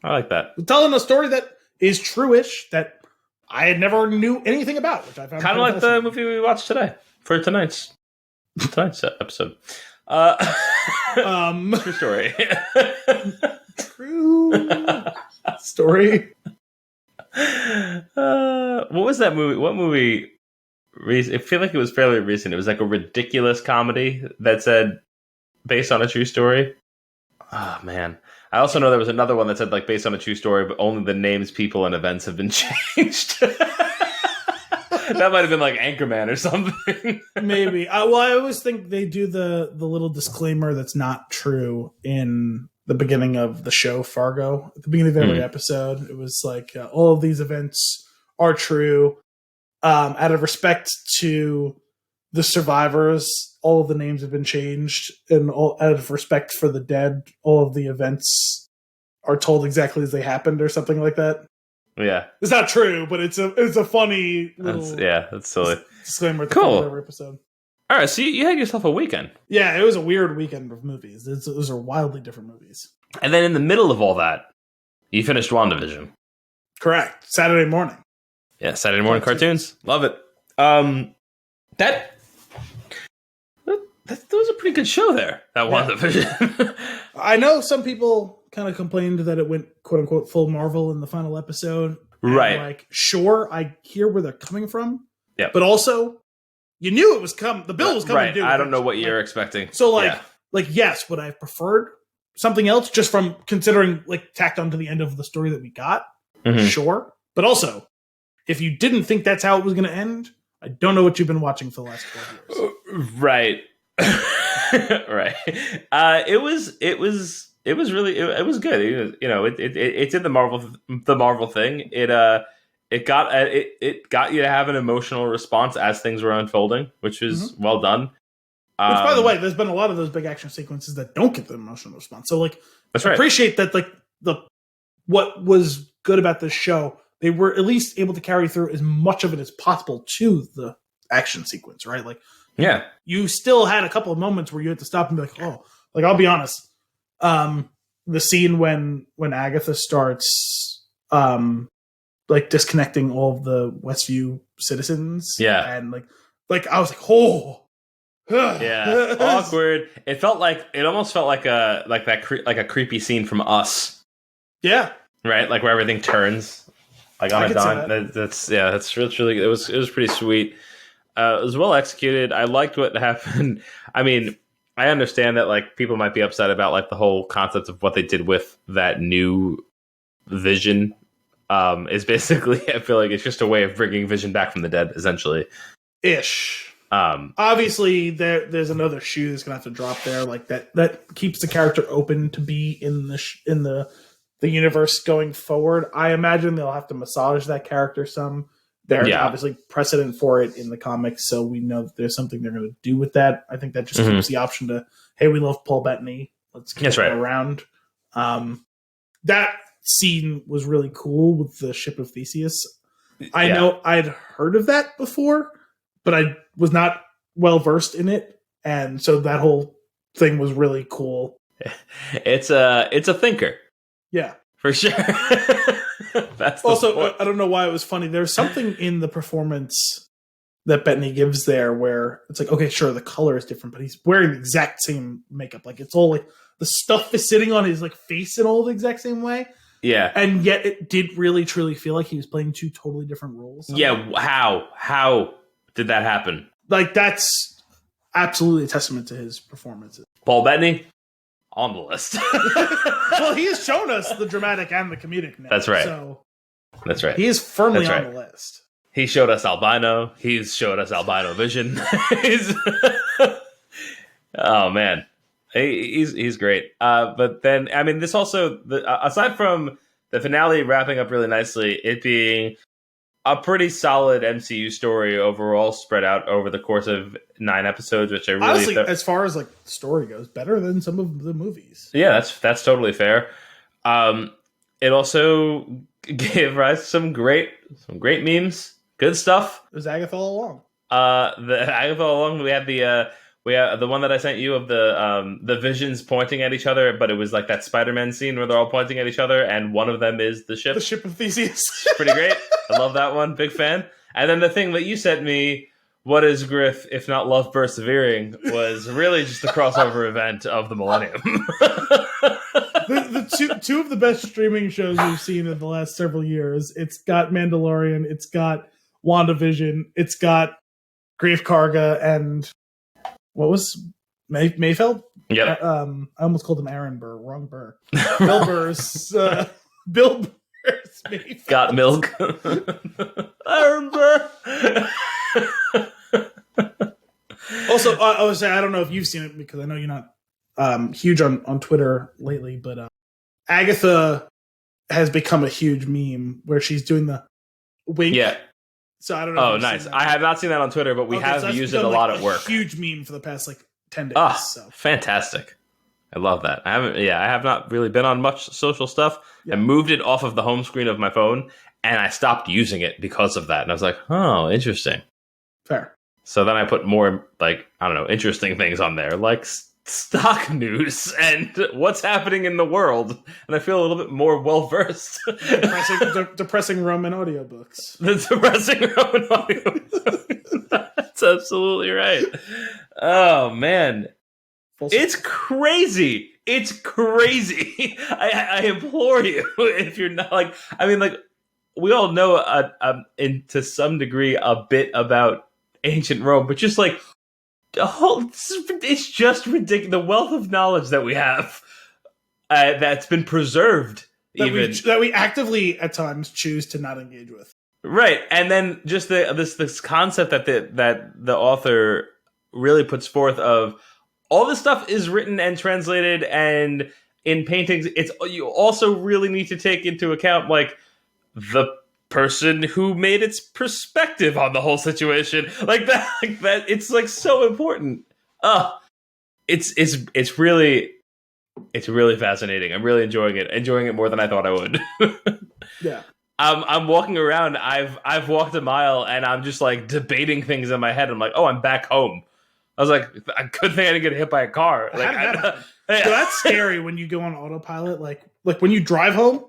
I like that. We're telling a story that is true-ish, that I had never knew anything about, which I found kind of like the movie we watched today for tonight's episode. True story. True story. What was that movie? What movie? I feel like it was fairly recent. It was like a ridiculous comedy that said based on a true story. Oh man. I also know there was another one that said like based on a true story, but only the names, people, and events have been changed. That might have been like Anchorman or something. Maybe. I always think they do the little disclaimer that's not true in the beginning of the show Fargo. At the beginning of every episode, it was like all of these events are true. Out of respect to the survivors, all of the names have been changed, and out of respect for the dead, all of the events are told exactly as they happened, or something like that. Yeah, it's not true, but it's a funny little that's silly disclaimer at the end of every episode. All right, so you had yourself a weekend. Yeah, it was a weird weekend of movies. Those are wildly different movies. And then in the middle of all that, you finished WandaVision. Correct. Saturday morning. Yeah, Saturday morning cartoons. Love it. That was a pretty good show there, that WandaVision. I know some people kind of complained that it went, quote unquote, full Marvel in the final episode. Right. Like, sure, I hear where they're coming from. Yeah. But also, you knew it was coming. The bill was coming. Right. I don't know what you're expecting. So, yes, would I have preferred something else just from considering, like, tacked onto the end of the story that we got? Mm-hmm. Sure. But also, if you didn't think that's how it was going to end, I don't know what you've been watching for the last 12 years. Right. Right. It was good. It did the Marvel thing. It got you to have an emotional response as things were unfolding, which was well done. Which, by the way, there's been a lot of those big action sequences that don't get the emotional response. So, like, that's right. Appreciate that. Like, what was good about this show, they were at least able to carry through as much of it as possible to the action sequence, right? Like, yeah, you still had a couple of moments where you had to stop and be like, oh, like, I'll be honest. The scene when Agatha starts, like, disconnecting all of the Westview citizens. Yeah. And like I was like, oh, yeah, awkward. It almost felt like a creepy scene from Us. Yeah. Right? Like where everything turns. Like on a dime. That's really it was pretty sweet. It was well executed. I liked what happened. I mean, I understand that like people might be upset about like the whole concept of what they did with that new Vision. Is basically, I feel like it's just a way of bringing Vision back from the dead, essentially. Ish. Obviously, there's another shoe that's gonna have to drop there. Like that keeps the character open to be in the universe going forward. I imagine they'll have to massage that character some. There's obviously precedent for it in the comics, so we know that there's something they're going to do with that. I think that just keeps the option to, hey, we love Paul Bettany. Let's keep him around. That scene was really cool with the ship of Theseus. I know I'd heard of that before, but I was not well versed in it, and so that whole thing was really cool. It's a thinker. Yeah. For sure. That's also, I don't know why it was funny. There's something in the performance that Bettany gives there where it's like, okay, sure, the color is different, but he's wearing the exact same makeup. Like it's all like the stuff is sitting on his like face in all the exact same way. Yeah. And yet it did really truly feel like he was playing two totally different roles. Yeah. How did that happen? Like that's absolutely a testament to his performances. Paul Bettany? On the list. Well, he has shown us the dramatic and the comedic now. That's right. So that's right. He is firmly on the list. He showed us albino. He's showed us albino vision. Oh man, he's great. But then, I mean, this also, aside from the finale wrapping up really nicely, it being a pretty solid MCU story overall, spread out over the course of 9 episodes, which I really honestly, as far as like the story goes, better than some of the movies. Yeah, that's totally fair. It also gave rise to some great memes, good stuff. It was Agatha all along. We had the one that I sent you of the visions pointing at each other, but it was like that Spider-Man scene where they're all pointing at each other, and one of them is the ship. The ship of Theseus. Pretty great. I love that one. Big fan. And then the thing that you sent me, what is Griff if not love persevering, was really just the crossover event of the millennium. the two of the best streaming shows we've seen in the last several years. It's got Mandalorian, it's got WandaVision, it's got Grief Karga, and what was Mayfeld? Yeah. I almost called him Aaron Burr. Wrong Burr. Bill Burr's. Bill Burr's Mayfeld. Got milk. Aaron Burr. Also, I would say I don't know if you've seen it because I know you're not huge on Twitter lately, but Agatha has become a huge meme where she's doing the wink. Yeah. So I don't know. Oh, nice. I have not seen that on Twitter, but we have used it a lot at work. Huge meme for the past 10 days. Oh, so fantastic. I love that. I have not really been on much social stuff. Yeah. I moved it off of the home screen of my phone and I stopped using it because of that. And I was like, oh, interesting. Fair. So then I put more interesting things on there, like stock news and what's happening in the world, and I feel a little bit more well versed. Depressing Roman audiobooks. The depressing Roman audiobooks. That's absolutely right. Oh man, it's crazy. It's crazy. I implore you, if you're not we all know to some degree a bit about ancient Rome, but just like. It's just ridiculous. The wealth of knowledge that we have that's been preserved, that we actively at times choose to not engage with. Right, and then just this concept that the author really puts forth of all this stuff is written and translated and in paintings. You also really need to take into account like the person who made its perspective on the whole situation. Like that it's like so important. It's really fascinating. I'm really enjoying it more than I thought I would. Yeah. I'm walking around. I've walked a mile and I'm just like debating things in my head. I'm like, oh, I'm back home. I was like, a good thing I didn't get hit by a car. Like, So that's scary when you go on autopilot. Like when you drive home.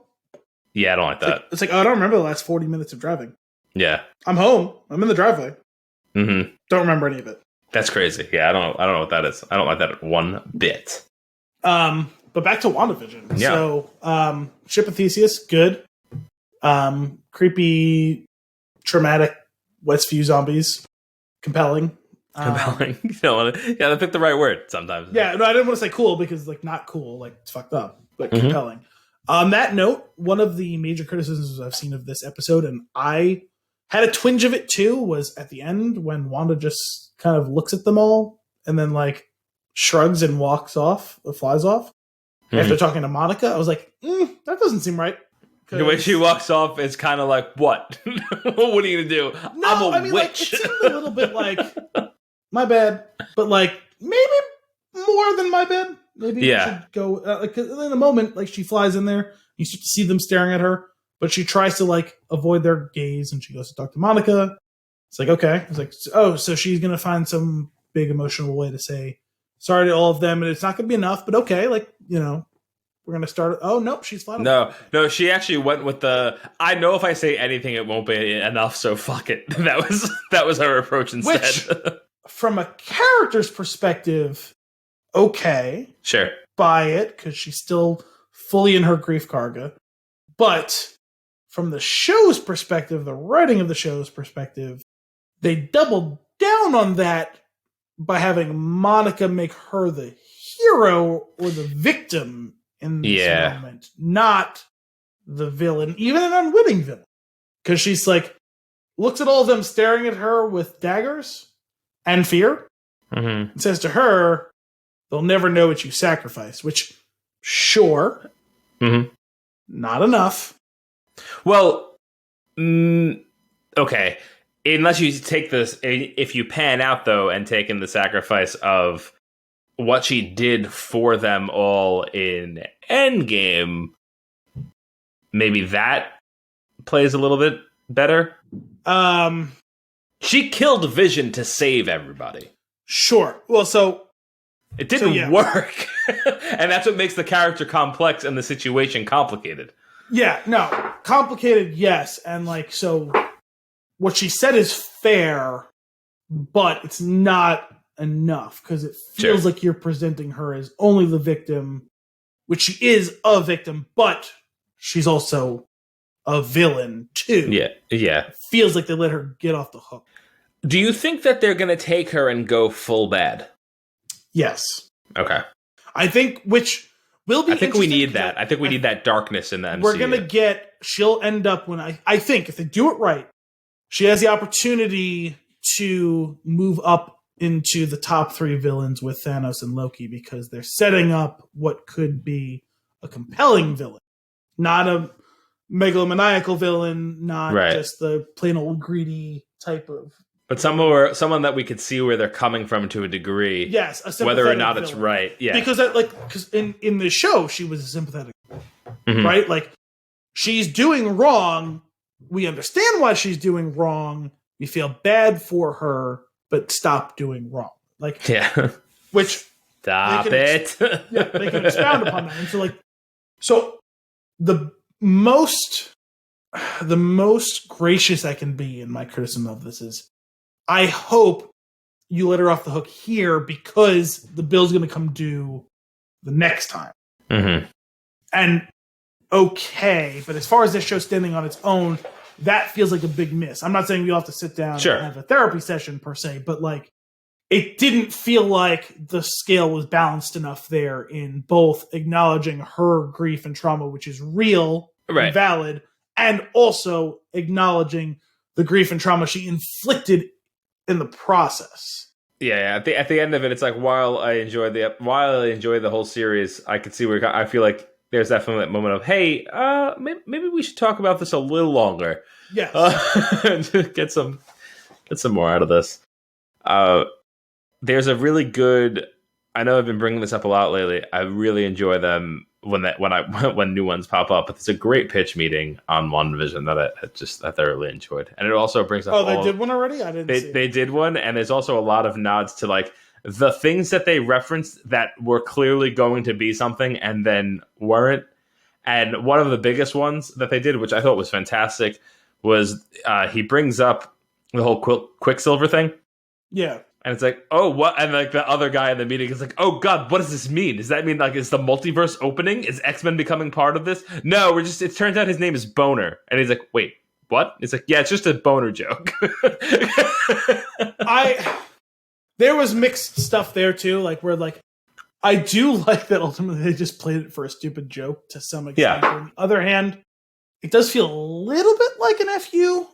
Yeah, I don't like that. It's like, oh, I don't remember the last 40 minutes of driving. Yeah, I'm home. I'm in the driveway. Mm-hmm. Don't remember any of it. That's crazy. Yeah, I don't know what that is. I don't like that one bit. But back to WandaVision. Yeah. So, Ship of Theseus, good. Creepy, traumatic Westview zombies, compelling. Compelling. You don't want to. Yeah, they pick the right word sometimes. Yeah, no, I didn't want to say cool because like not cool, like it's fucked up, but compelling. On that note, one of the major criticisms I've seen of this episode, and I had a twinge of it too, was at the end when Wanda just kind of looks at them all and then like shrugs and walks off, or flies off after talking to Monica. I was like, that doesn't seem right. The way she walks off is kind of like, what? What are you gonna do? No, I'm a witch. Like, it seemed a little bit like my bad, but like maybe more than my bad. Maybe we should go. Like in a moment, like she flies in there, you start to see them staring at her, but she tries to like avoid their gaze, and she goes to talk to Monica. It's like, okay, it's like, oh, so she's gonna find some big emotional way to say sorry to all of them, and it's not gonna be enough, but okay, like we're gonna start. Oh nope, she's flat. No, she actually went with the. I know if I say anything, it won't be enough, so fuck it. That was her approach instead. Which, from a character's perspective, okay, sure, buy it because she's still fully in her grief karga. But from the show's perspective, the writing of the show's perspective, they doubled down on that by having Monica make her the hero or the victim in this moment, not the villain, even an unwitting villain. Because she's like, looks at all of them staring at her with daggers and fear, and says to her, they'll never know what you sacrificed, which, sure, not enough. Well, okay. Unless you take this, if you pan out, though, and take in the sacrifice of what she did for them all in Endgame, maybe that plays a little bit better. She killed Vision to save everybody. Sure. Well, so it didn't work. And that's what makes the character complex and the situation complicated. Yeah, no. Complicated, yes. And like, so what she said is fair, but it's not enough because it feels like you're presenting her as only the victim, which she is a victim, but she's also a villain too. Yeah. It feels like they let her get off the hook. Do you think that they're going to take her and go full bad? Yes. Okay. I think, which will be. I think we need that. I think we need that darkness in the MCU. We're going to she'll end up when I think if they do it right, she has the opportunity to move up into the top 3 villains with Thanos and Loki because they're setting up what could be a compelling villain, not a megalomaniacal villain, not just the plain old greedy type of. But someone that we could see where they're coming from to a degree. Yes, a sympathetic whether or not villain. It's right. Yeah, because in the show she was a sympathetic, right? Like she's doing wrong. We understand why she's doing wrong. We feel bad for her, but stop doing wrong. Like which stop it. They can expound upon that. And so the most gracious I can be in my criticism of this is, I hope you let her off the hook here because the bill's going to come due the next time. And okay, but as far as this show standing on its own, that feels like a big miss. I'm not saying we all have to sit down and have a therapy session per se, but like it didn't feel like the scale was balanced enough there in both acknowledging her grief and trauma, which is real and valid, and also acknowledging the grief and trauma she inflicted in the process. Yeah. At the end of it, it's like while I enjoy the whole series, I could see where I feel like there's definitely that moment of, hey, maybe we should talk about this a little longer. Yes. To get some more out of this. There's a really good. I know I've been bringing this up a lot lately. I really enjoy them when new ones pop up. But it's a great pitch meeting on WandaVision that I thoroughly enjoyed, and it also brings up. Oh, they did one already. I didn't. They did one, and there's also a lot of nods to like the things that they referenced that were clearly going to be something and then weren't. And one of the biggest ones that they did, which I thought was fantastic, was he brings up the whole Quicksilver thing. Yeah. And it's like, oh, what? And like the other guy in the meeting is like, oh God, what does this mean? Does that mean like is the multiverse opening? Is X-Men becoming part of this? No, it turns out his name is Boner. And he's like, wait, what? It's like, yeah, it's just a boner joke. There was mixed stuff there too, like where like I do like that ultimately they just played it for a stupid joke to some extent. Yeah. On the other hand, it does feel a little bit like an FU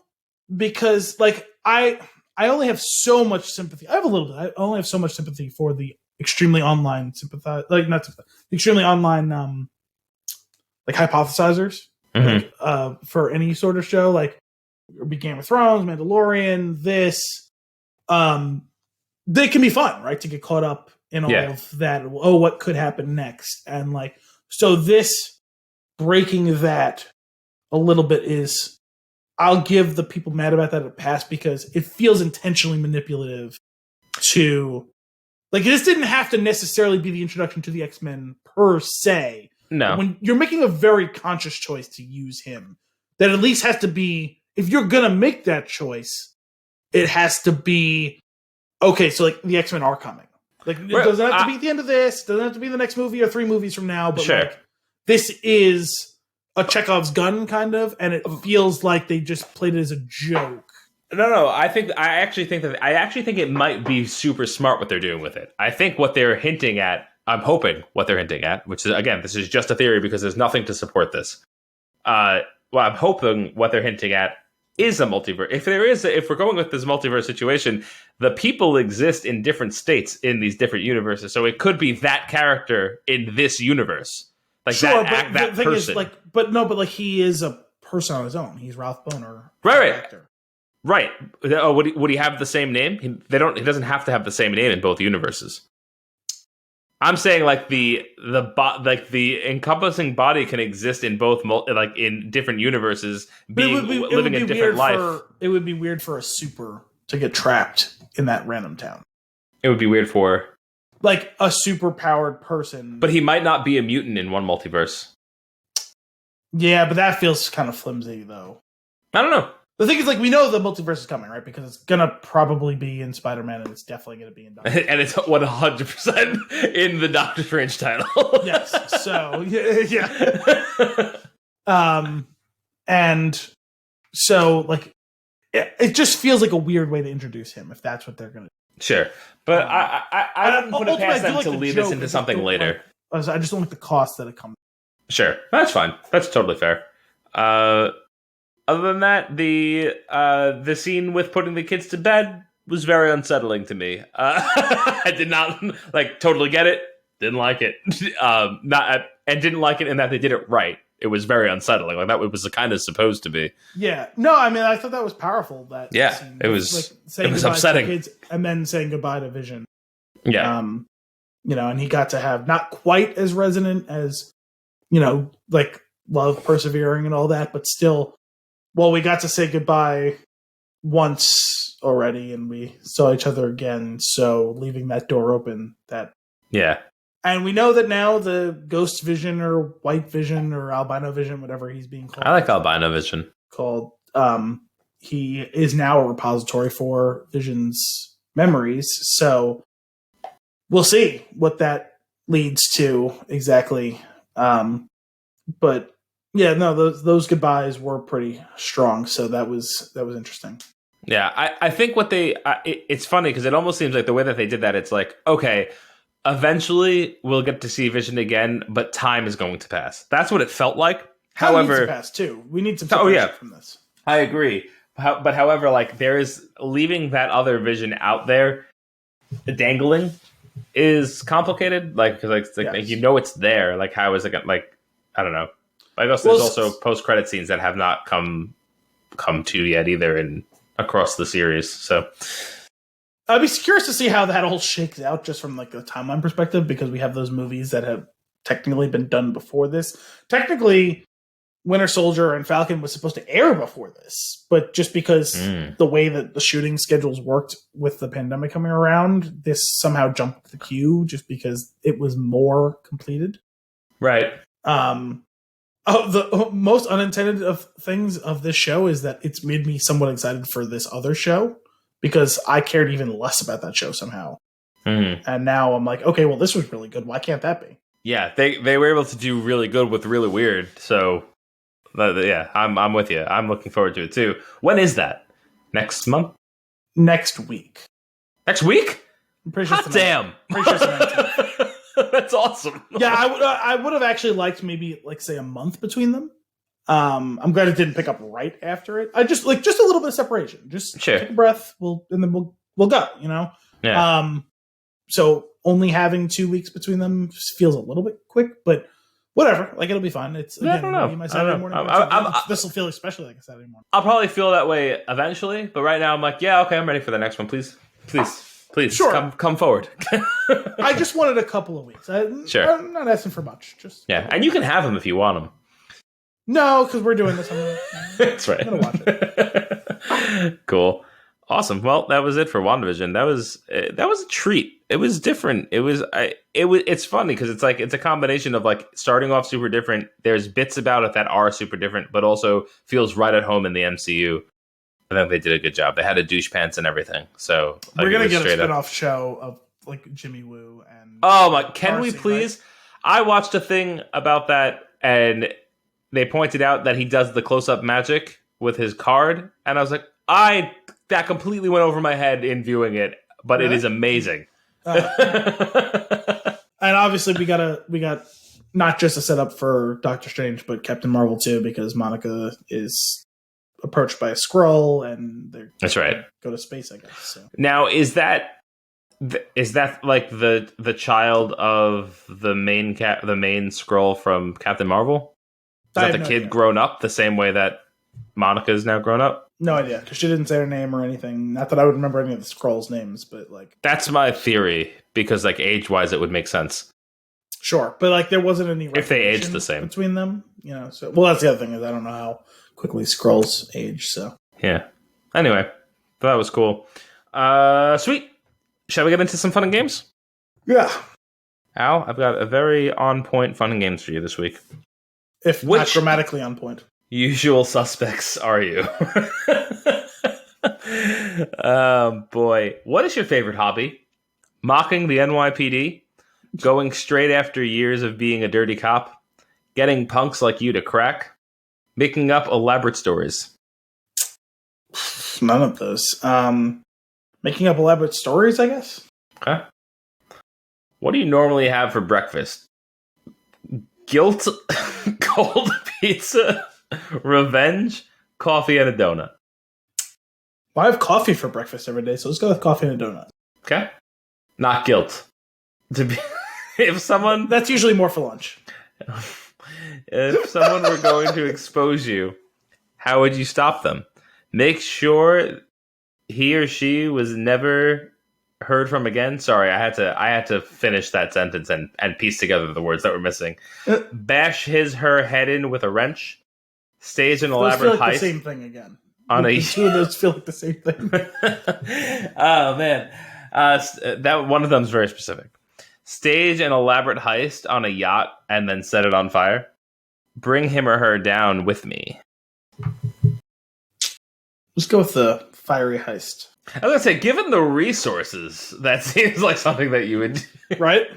because like I only have so much sympathy. I have a little bit. I only have so much sympathy for the extremely online extremely online like hypothesizers for any sort of show like Game of Thrones, Mandalorian, this they can be fun, right? To get caught up in all of that. Oh, what could happen next? And like, so this breaking that a little bit is, I'll give the people mad about that a pass because it feels intentionally manipulative to, like, this didn't have to necessarily be the introduction to the X-Men per se. No. When you're making a very conscious choice to use him, that at least has to be, if you're going to make that choice, it has to be, okay, so like the X-Men are coming. Like it doesn't have to be at the end of this. It doesn't have to be the next movie or 3 movies from now. But like, this is a Chekhov's gun kind of, and it feels like they just played it as a joke. No. I actually think it might be super smart what they're doing with it. I think what they're hinting at, I'm hoping what they're hinting at, which is again, this is just a theory because there's nothing to support this. I'm hoping what they're hinting at is a multiverse. If we're going with this multiverse situation, the people exist in different states in these different universes. So it could be that character in this universe. Like sure, that but the thing person. Is, like, but he is a person on his own. He's Ralph Boner. Right. Oh, would he have the same name? He doesn't have to have the same name in both universes. I'm saying like the encompassing body can exist in both like in different universes, living a different life. It would be weird for a super to get trapped in that random town. It would be weird for like a super powered person. But he might not be a mutant in one multiverse. Yeah, but that feels kind of flimsy though. I don't know. The thing is, like, we know the multiverse is coming, right? Because it's gonna probably be in Spider-Man, and it's definitely gonna be in Doctor Strange. And it's 100% in the Doctor Strange title. Yes. So yeah. And so like, it just feels like a weird way to introduce him if that's what they're gonna do. Sure, but I don't put it past them to lead this into something later. I just don't like the cost that it comes. Sure, that's fine. That's totally fair. Other than that, the scene with putting the kids to bed was very unsettling to me. I did not totally get it. Didn't like it. And didn't like it in that they did it right. It was very unsettling. Like that was kind of supposed to be. Yeah. No, I mean I thought that was powerful. That scene. It was. Saying it was upsetting. To the kids and then saying goodbye to Vision. Yeah. And he got to have not quite as resonant as, like love persevering and all that, but still. Well, we got to say goodbye once already, and we saw each other again. So leaving that door open, and we know that now the Ghost Vision or White Vision or Albino Vision, whatever he's being called. I like Albino Vision. Called. He is now a repository for Vision's memories. So we'll see what that leads to exactly. But. Yeah, no, those goodbyes were pretty strong, so that was interesting. Yeah, I think what it's funny because it almost seems like the way that they did that, it's like, okay, eventually we'll get to see Vision again, but time is going to pass. That's what it felt like. However, needs to pass too. We need some separation from this. I agree. But however, like there is leaving that other Vision out there dangling is complicated. Like, because like Yes. you know it's there. Like, how is it gonna, like, I don't know. I guess Well, there's also post credit scenes that have not come to yet either in across the series. So I'd be curious to see how that all shakes out just from like a timeline perspective, because we have those movies that have technically been done before this. Technically, Winter Soldier and Falcon was supposed to air before this, but just because the way that the shooting schedules worked with the pandemic coming around, this somehow jumped the queue just because it was more completed. right. The most unintended of things of this show is that it's made me somewhat excited for this other show, because I cared even less about that show somehow. And now I'm like, okay, well, this was really good. Why can't that be? Yeah, they were able to do really good with really weird. So yeah, I'm with you. I'm looking forward to it too. When is that? Next month? Next week. Next week? I'm pretty sure Hot damn! Pretty sure it's the 19th. That's awesome. Yeah, I would have actually liked maybe like say a month between them. I'm glad it didn't pick up right after it. I just like just a little bit of separation. Just take a breath. We'll go. You know. Yeah. So only having 2 weeks between them feels a little bit quick, but whatever. Like, it'll be fine. It's again, I don't know. my Saturday morning. This will feel especially like a Saturday morning. I'll probably feel that way eventually, but right now I'm like, yeah, okay, I'm ready for the next one. Please, Sure. come forward. I just wanted a couple of weeks. Sure. I'm not asking for much. Just and you can have them if you want them. No, because we're doing this. That's right. I'm gonna watch it. Cool. Awesome. Well, that was it for WandaVision. That was a treat. It was different. It's funny because it's like it's a combination of like starting off super different. There's bits about it that are super different, but also feels right at home in the MCU. I think they did a good job. They had a douche pants and everything. So we're gonna get a spin-off show of like Jimmy Woo and can we please? Right? I watched a thing about that, and they pointed out that he does the close-up magic with his card, and I was like, that completely went over my head in viewing it, but It is amazing. And obviously we got not just a setup for Doctor Strange, but Captain Marvel too, because Monica is approached by a Skrull, and that's right. Go to space, I guess. So. Now, is that like the child of the main Skrull from Captain Marvel? Is that the kid grown up the same way that Monica is now grown up? No idea, because she didn't say her name or anything. Not that I would remember any of the Skrulls' names, but like that's my theory, because like age-wise, it would make sense. Sure, but like there wasn't any if they aged the same between them, you know. So that's the other thing is I don't know how quickly Skrulls age. So yeah. Anyway, that was cool. Sweet. Shall we get into some fun and games? Yeah. Al, I've got a very on point fun and games for you this week. If not grammatically on point. Usual suspects are you? Boy, what is your favorite hobby? Mocking the NYPD? Going straight after years of being a dirty cop? Getting punks like you to crack? Making up elaborate stories? None of those. Making up elaborate stories, I guess. Okay. What do you normally have for breakfast? Guilt, cold pizza, revenge, coffee, and a donut. Well, I have coffee for breakfast every day, so let's go with coffee and a donut. Okay. Not guilt. If someone... That's usually more for lunch. If someone were going to expose you, how would you stop them? Make sure he or she was never heard from again. Sorry, I had to finish that sentence and piece together the words that were missing. Bash her head in with a wrench. Stage an elaborate heist. The same thing again. Two of those feel like the same thing. Oh man, that one of them is very specific. Stage an elaborate heist on a yacht and then set it on fire. Bring him or her down with me. Let's go with the fiery heist. I was going to say, given the resources, that seems like something that you would do. Right?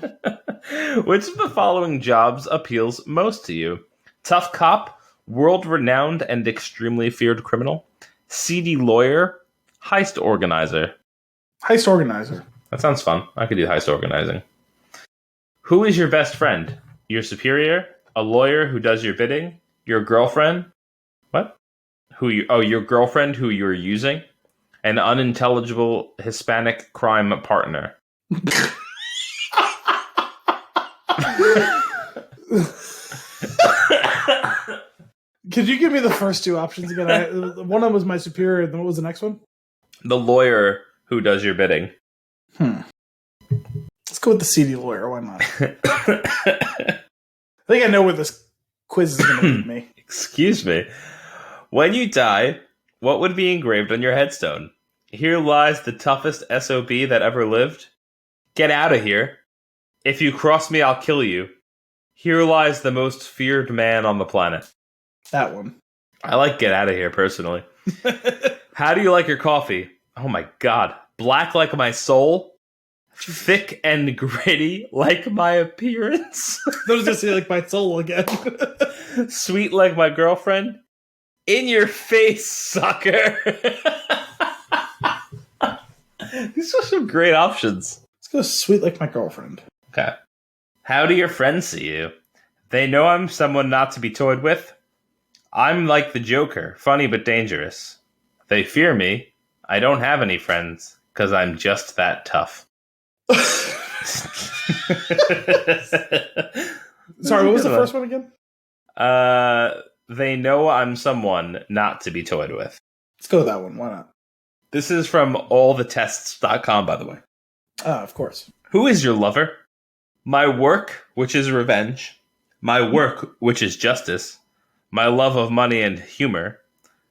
Which of the following jobs appeals most to you? Tough cop, world-renowned and extremely feared criminal, seedy lawyer, heist organizer. Heist organizer. That sounds fun. I could do heist organizing. Who is your best friend? Your superior? A lawyer who does your bidding? Your girlfriend? What? Your girlfriend who you're using? An unintelligible Hispanic crime partner. Could you give me the first two options again? One of them was my superior, and then what was the next one? The lawyer who does your bidding. Let's go with the seedy lawyer. Why not? I think I know where this quiz is going to lead me. Excuse me. When you die, what would be engraved on your headstone? Here lies the toughest SOB that ever lived. Get out of here. If you cross me, I'll kill you. Here lies the most feared man on the planet. That one. I like get out of here, personally. How do you like your coffee? Oh my god. Black like my soul? Thick and gritty like my appearance? I was going to say like my soul again. Sweet like my girlfriend? In your face, sucker! These are some great options. Let's go sweet like my girlfriend. Okay. How do your friends see you? They know I'm someone not to be toyed with. I'm like the Joker, funny but dangerous. They fear me. I don't have any friends, because I'm just that tough. Sorry, what was the first one again? They know I'm someone not to be toyed with. Let's go with that one. Why not? This is from allthetests.com, by the way. Of course. Who is your lover? My work, which is revenge. My work, which is justice. My love of money and humor.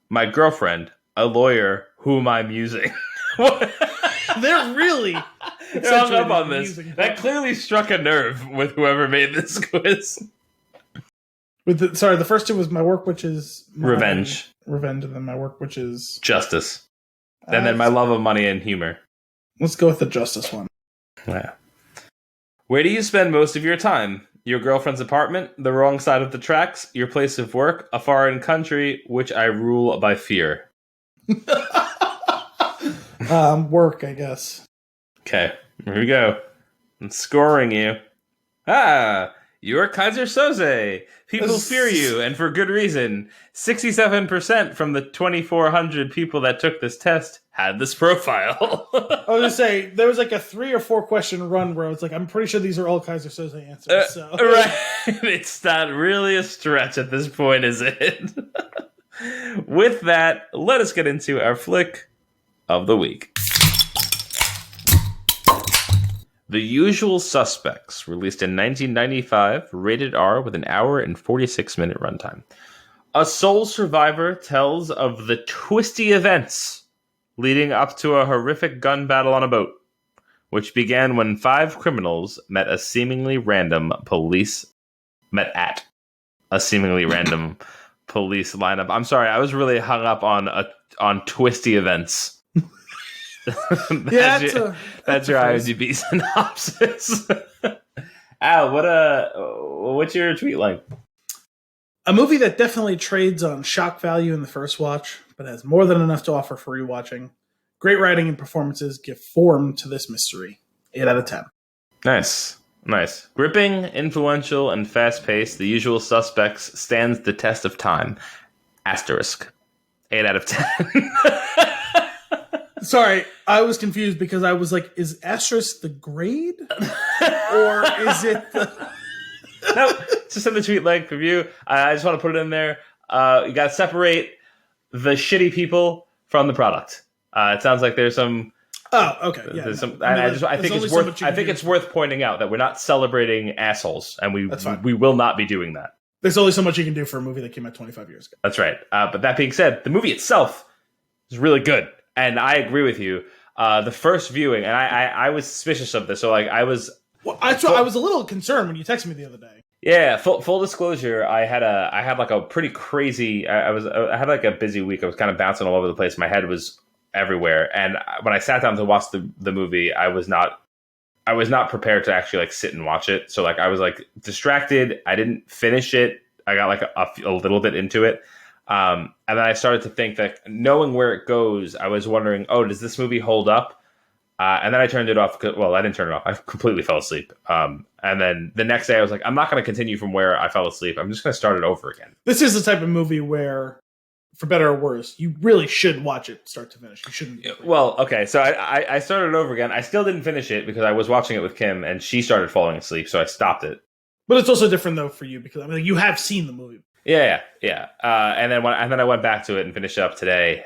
My girlfriend, a lawyer whom I'm using. They're really hung up on this. That clearly struck a nerve with whoever made this quiz. The first two was my work, which is revenge, and then my work, which is justice, and then my love of money and humor. Let's go with the justice one. Yeah. Where do you spend most of your time? Your girlfriend's apartment, the wrong side of the tracks, your place of work, a foreign country, which I rule by fear. Work, I guess. Okay, here we go. I'm scoring you. You're Kaiser Soze. People fear you, and for good reason. 67% from the 2,400 people that took this test had this profile. I was going to say, there was like a 3 or 4 question run where it's like, I'm pretty sure these are all Kaiser Soze answers. So. Right. It's not really a stretch at this point, is it? With that, let us get into our flick of the week. The Usual Suspects, released in 1995, rated R with an hour and 46-minute runtime. A sole survivor tells of the twisty events leading up to a horrific gun battle on a boat, which began when 5 criminals met at a seemingly random police lineup. I'm sorry, I was really hung up on twisty events. That's your IMDb synopsis. Al, what's your tweet like? A movie that definitely trades on shock value in the first watch, but has more than enough to offer for rewatching. Great writing and performances give form to this mystery. 8 out of 10. Nice. Gripping, influential, and fast-paced, The Usual Suspects stands the test of time. Asterisk. 8 out of 10. Sorry, I was confused because I was like, is asterisk the grade? Or is it the... No, just in the tweet length review. I just want to put it in there. You got to separate the shitty people from the product. It sounds like there's some... Oh, okay. Yeah. I think it's worth pointing out that we're not celebrating assholes, and we will not be doing that. There's only so much you can do for a movie that came out 25 years ago. That's right. But that being said, the movie itself is really good. And I agree with you. The first viewing, and I was suspicious of this, so like I was. Well, I was a little concerned when you texted me the other day. Yeah, full disclosure, I had like a pretty crazy. I had like a busy week. I was kind of bouncing all over the place. My head was everywhere, and when I sat down to watch the movie, I was not prepared to actually like sit and watch it. So like I was like distracted. I didn't finish it. I got like a little bit into it. And then I started to think that knowing where it goes, I was wondering, does this movie hold up? And then I turned it off. Well, I didn't turn it off. I completely fell asleep. And then the next day I was like, I'm not going to continue from where I fell asleep. I'm just going to start it over again. This is the type of movie where for better or worse, you really should watch it start to finish. You shouldn't. Well, okay, so I started over again. I still didn't finish it because I was watching it with Kim, and she started falling asleep, so I stopped it. But it's also different though for you because I mean you have seen the movie. Yeah. And then I went back to it and finished it up today,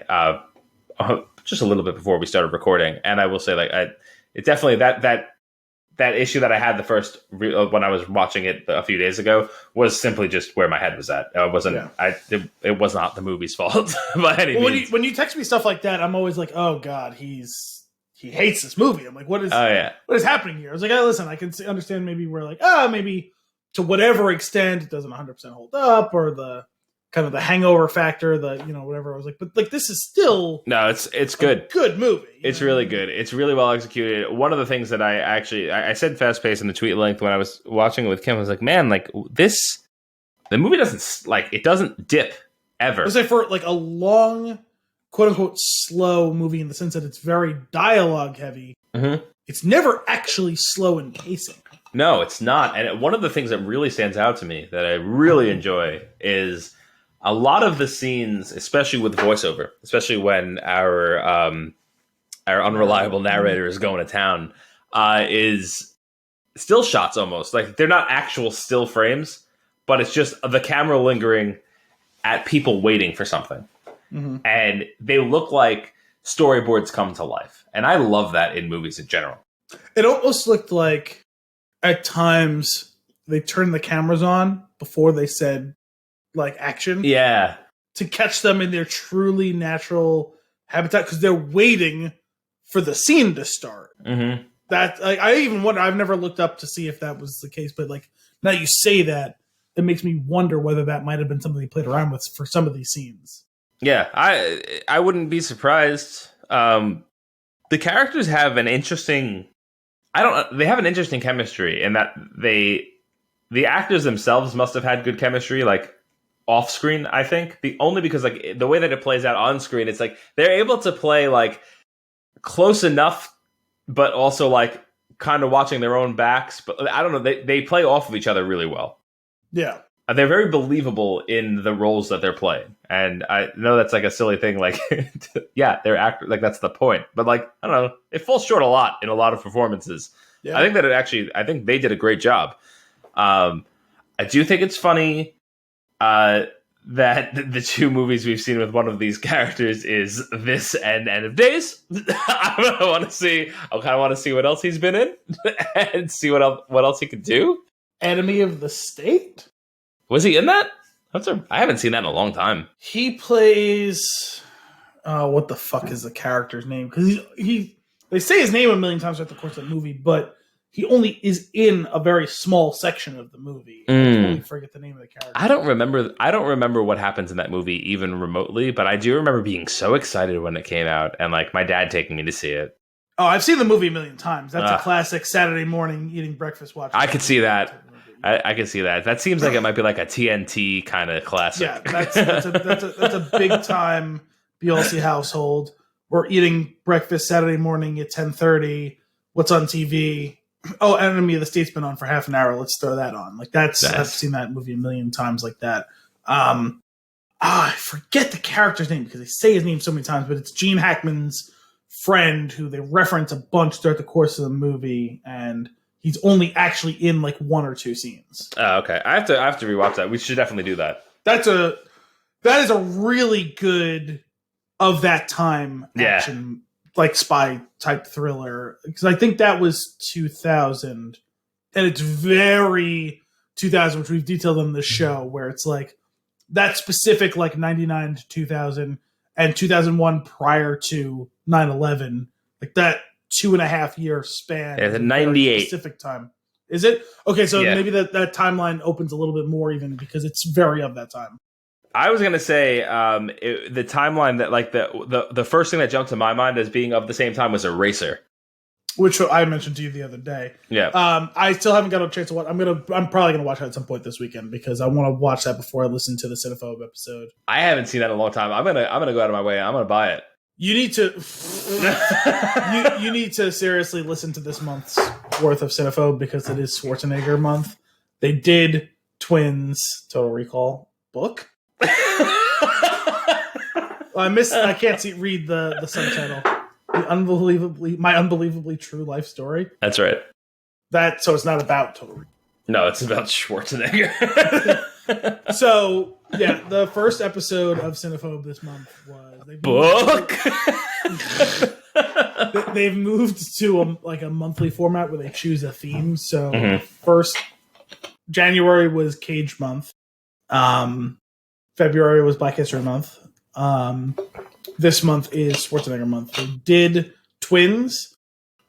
just a little bit before we started recording. And I will say, like, it definitely that issue that I had when I was watching it a few days ago was simply just where my head was at. It wasn't. Yeah. It was not the movie's fault by any means. When you text me stuff like that, I'm always like, oh god, he hates this movie. I'm like, what is happening here? I was like, listen, I can understand maybe we're like, maybe to whatever extent it doesn't 100% hold up, or the kind of the hangover factor, whatever. I was like, but like this is still it's good. Good movie. It's really good. It's really well executed. One of the things that I said fast paced in the tweet length when I was watching it with Kim, I was like, man, like the movie doesn't dip ever. I was like, for like a long, quote unquote, slow movie in the sense that it's very dialogue heavy. Mm-hmm. It's never actually slow in pacing. No, it's not. And one of the things that really stands out to me that I really enjoy is a lot of the scenes, especially with voiceover, especially when our unreliable narrator is going to town, is still shots almost. Like, they're not actual still frames, but it's just the camera lingering at people waiting for something. Mm-hmm. And they look like storyboards come to life. And I love that in movies in general. It almost looked like at times they turned the cameras on before they said like action. Yeah. To catch them in their truly natural habitat because they're waiting for the scene to start. Mm-hmm. That I even wonder, I've never looked up to see if that was the case, but like now you say that, it makes me wonder whether that might have been something they played around with for some of these scenes. Yeah, I wouldn't be surprised. The characters have an interesting chemistry in that the actors themselves must have had good chemistry, like off screen, I think. Only because like the way that it plays out on screen, it's like they're able to play like close enough, but also like kind of watching their own backs. But I don't know, they play off of each other really well. Yeah. They're very believable in the roles that they're playing. And I know that's like a silly thing, like, yeah, they're actors, like that's the point. But like, I don't know, it falls short a lot in a lot of performances. Yeah. I think that I think they did a great job. I do think it's funny that the two movies we've seen with one of these characters is this and End of Days. I kind of want to see what else he's been in and see what else he could do. Enemy of the State? Was he in that? I haven't seen that in a long time. He plays... what the fuck is the character's name? Because they say his name a million times throughout the course of the movie, but he only is in a very small section of the movie. I totally forget the name of the character. I don't remember what happens in that movie even remotely, but I do remember being so excited when it came out and like my dad taking me to see it. Oh, I've seen the movie a million times. That's a classic Saturday morning eating breakfast watching. I could see that. I can see that. That seems like it might be like a TNT kind of classic. Yeah, that's a big time BLC household. We're eating breakfast Saturday morning at 10:30. What's on TV? Oh, Enemy of the State's been on for half an hour. Let's throw that on. Like I've seen that movie a million times like that. I forget the character's name because they say his name so many times, but it's Gene Hackman's friend who they reference a bunch throughout the course of the movie, and he's only actually in like one or two scenes. Oh, okay. I have to rewatch that. We should definitely do that. That is a really good of that time action, like spy type thriller. Because I think that was 2000, and it's very 2000, which we've detailed on the show, where it's like that specific like 99 to 2000 and 2001 prior to 9/11, like that 2.5 year span. It's a 98 specific time. Is it? Okay, so maybe that timeline opens a little bit more even because it's very of that time. I was gonna say the timeline that like the first thing that jumped to my mind as being of the same time was Eraser, which I mentioned to you the other day. Yeah. I still haven't got a chance to watch. I'm probably gonna watch that at some point this weekend because I want to watch that before I listen to the Cinephobe episode. I haven't seen that in a long time. I'm gonna go out of my way. I'm gonna buy it. You need to you need to seriously listen to this month's worth of Cinephobe because it is Schwarzenegger month. They did Twins Total Recall book. I can't read the subtitle. My unbelievably true life story. That's right. So it's not about Total Recall. No, it's about Schwarzenegger. So yeah, the first episode of Cinephobe this month was they've moved to a monthly format where they choose a theme. So first January was Cage month. February was Black History month. This month is Schwarzenegger month. They did Twins.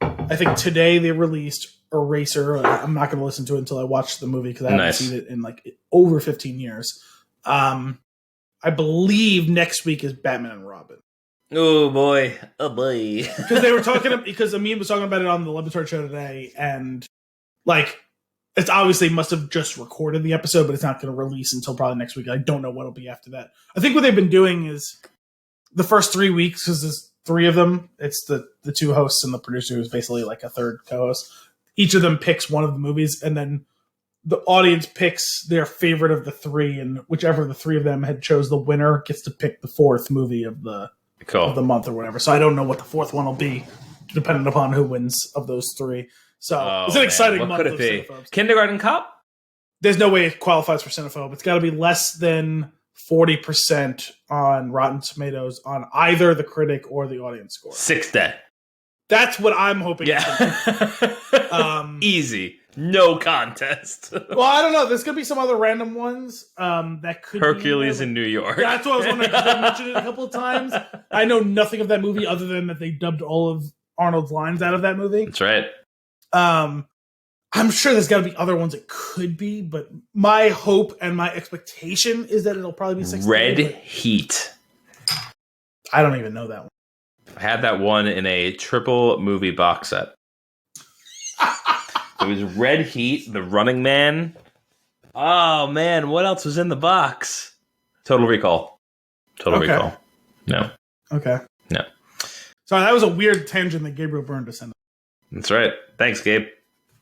I think today they released Eraser. I'm not going to listen to it until I watch the movie because I haven't seen it in over 15 years. I believe next week is Batman and Robin. Oh boy. Because Amin was talking about it on the Laboratory show today, and it's obviously must have just recorded the episode, but it's not going to release until probably next week. I don't know what it'll be after that. I think what they've been doing is the first 3 weeks, because there's 3 of them, it's the 2 hosts and the producer who's basically like a third co-host. Each of them picks one of the movies, and then the audience picks their favorite of the 3, and whichever the 3 of them had chose the winner gets to pick the 4th movie of the month or whatever. So I don't know what the 4th one will be, depending upon who wins of those 3. So it's an exciting month. What could it be? Cinephobes. Kindergarten Cop? There's no way it qualifies for Cinephobe. It's got to be less than 40% on Rotten Tomatoes on either the critic or the audience score. 6 Day. That's what I'm hoping. Yeah. Easy. No contest. Well, I don't know. There's going to be some other random ones that could Hercules in New York. That's what I was wondering. I mentioned it a couple of times. I know nothing of that movie other than that they dubbed all of Arnold's lines out of that movie. That's right. I'm sure there's got to be other ones it could be, but my hope and my expectation is that it'll probably be 6 Red Heat. I don't even know that one. I had that one in a triple movie box set. It was Red Heat, The Running Man. Oh, man, what else was in the box? Total Recall. Recall. No. Okay. No. Sorry, that was a weird tangent that Gabriel Byrne descended. That's right. Thanks, Gabe.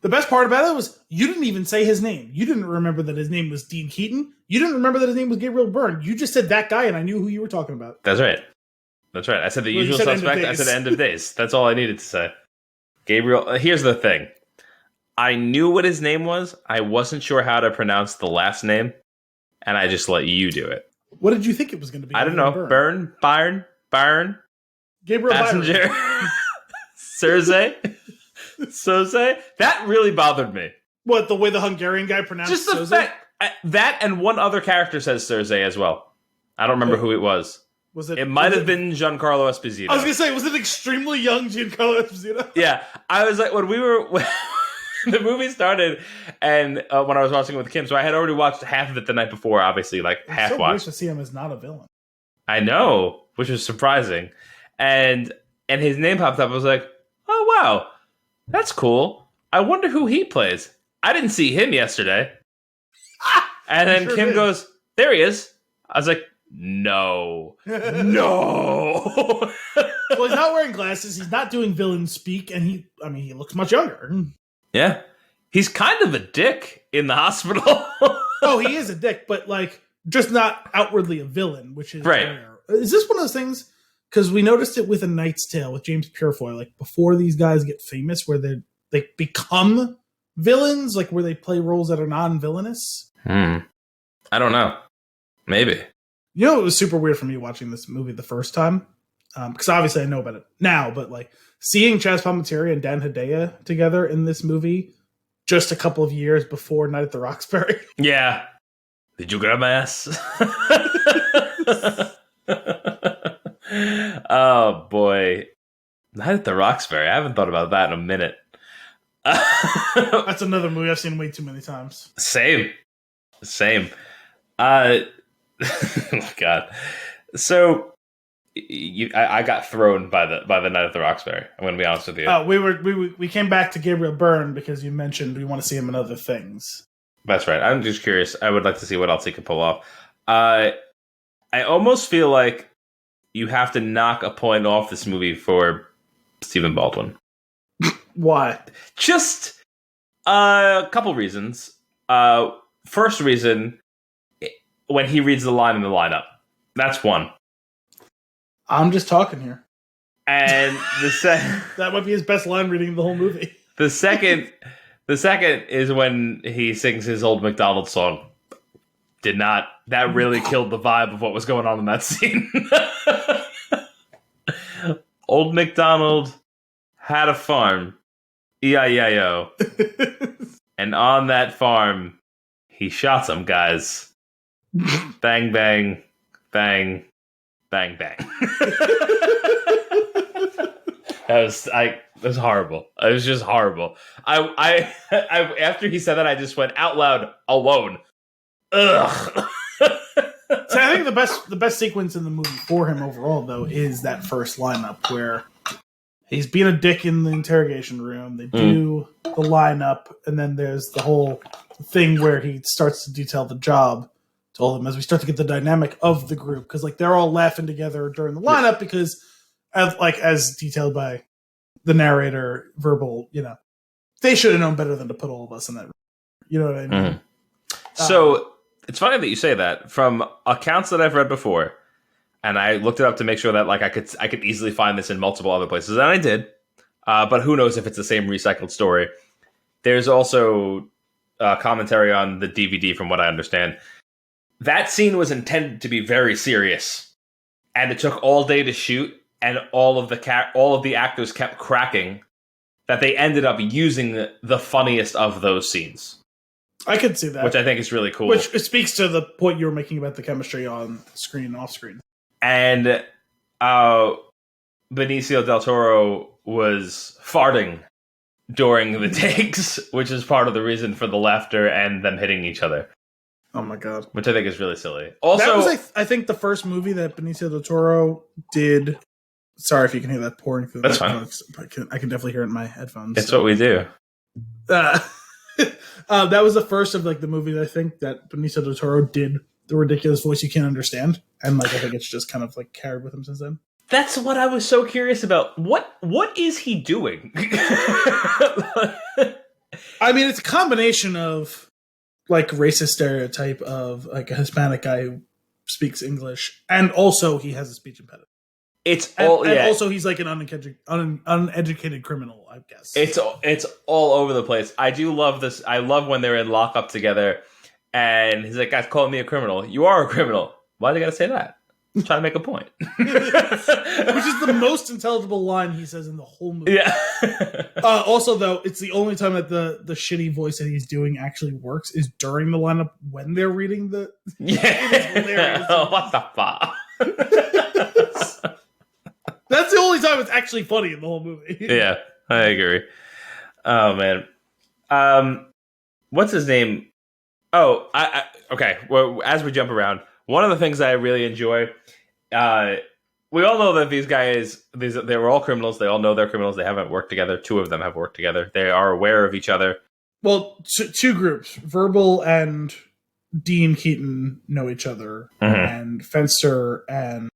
The best part about it was you didn't even say his name. You didn't remember that his name was Dean Keaton. You didn't remember that his name was Gabriel Byrne. You just said that guy, and I knew who you were talking about. That's right. I said the usual suspect. I said End of Days. That's all I needed to say. Gabriel, here's the thing. I knew what his name was. I wasn't sure how to pronounce the last name, and I just let you do it. What did you think it was going to be? I don't know. Byron? Gabriel Passenger? Cersei? Soze? That really bothered me. What, the way the Hungarian guy pronounced Just the Soze? fact that and one other character says Cersei as well. I don't remember who it was. It might have been Giancarlo Esposito. I was going to say, was it extremely young Giancarlo Esposito? Yeah. I was like, when the movie started, and when I was watching it with Kim, so I had already watched half of it the night before, obviously, half so watched. Nice to see him as not a villain. I know, which was surprising. And his name popped up. I was like, oh, wow. That's cool. I wonder who he plays. I didn't see him yesterday. And then Kim goes, there he is. I was like, no. No. Well, he's not wearing glasses. He's not doing villain speak. And he looks much younger. Yeah. He's kind of a dick in the hospital. Oh, he is a dick, but just not outwardly a villain, which is right. Rare. Is this one of those things? Because we noticed it with A Knight's Tale with James Purefoy, before these guys get famous, where they become villains, where they play roles that are non-villainous. I don't know. Maybe. You know, it was super weird for me watching this movie the first time, because obviously I know about it now, but seeing Chaz Palminteri and Dan Hedaya together in this movie just a couple of years before Night at the Roxbury. Yeah. Did you grab my ass? Oh boy, Night at the Roxbury. I haven't thought about that in a minute. That's another movie I've seen way too many times. Same. Oh God. So I got thrown by the Night at the Roxbury. I'm going to be honest with you. We came back to Gabriel Byrne because you mentioned we want to see him in other things. That's right. I'm just curious. I would like to see what else he can pull off. I almost feel like you have to knock a point off this movie for Stephen Baldwin. Why? Just a couple reasons. First reason, when he reads the line in the lineup. That's one. I'm just talking here. And that might be his best line reading of the whole movie. The second is when he sings his Old MacDonald song. That really killed the vibe of what was going on in that scene. Old MacDonald had a farm, E-I-E-I-O. And on that farm, he shot some guys. Bang, bang, bang, bang, bang. That was horrible. It was just horrible. I after he said that, I just went out loud, alone. Ugh. So I think the best sequence in the movie for him overall, though, is that first lineup where he's being a dick in the interrogation room. They do the lineup, and then there's the whole thing where he starts to detail the job to all of them as we start to get the dynamic of the group, because like they're all laughing together during the lineup because, as detailed by the narrator, verbal, they should have known better than to put all of us in that room. You know what I mean? So it's funny that you say that. From accounts that I've read before, and I looked it up to make sure that like I could easily find this in multiple other places, and I did. But who knows if it's the same recycled story? There's also commentary on the DVD, from what I understand. That scene was intended to be very serious, and it took all day to shoot, and all of the actors kept cracking. That they ended up using the funniest of those scenes. I could see that. Which I think is really cool. Which speaks to the point you were making about the chemistry on screen and off screen. And Benicio del Toro was farting during the takes, which is part of the reason for the laughter and them hitting each other. Oh my god. Which I think is really silly. Also, that was, I think, the first movie that Benicio del Toro did. Sorry if you can hear that pouring through. That's fine. I can definitely hear it in my headphones. It's what we do. That was the first of like the movies I think that Benicio del Toro did the ridiculous voice you can't understand, and like I think it's just kind of like carried with him since then. That's what I was so curious about. What is he doing? I mean, it's a combination of like racist stereotype of like a Hispanic guy who speaks English, and also he has a speech impediment. And also he's like an uneducated criminal, I guess. It's all over the place. I do love this. I love when they're in lockup together, and he's like, "Guys, calling me a criminal. You are a criminal. Why do you gotta say that? I'm trying to make a point." Which is the most intelligible line he says in the whole movie. Yeah. Also, though, it's the only time that the shitty voice that he's doing actually works is during the lineup when they're reading the. Yeah. What the fuck? That's the only time it's actually funny in the whole movie. Yeah, I agree. Oh man, what's his name? Oh, okay. Well, as we jump around, one of the things I really enjoy, we all know that these guys, they were all criminals. They all know they're criminals. They haven't worked together. Two of them have worked together. They are aware of each other. Well, two groups, Verbal and Dean Keaton know each other, and Fenster and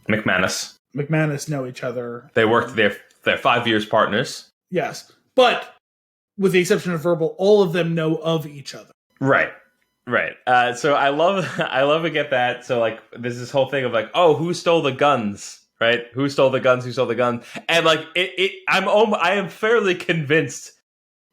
McManus know each other. They worked they're 5 years partners. Yes. But with the exception of Verbal, all of them know of each other. Right. So I love to get that. So like there's this whole thing of like, oh, who stole the guns? Right? Who stole the guns? And like I am fairly convinced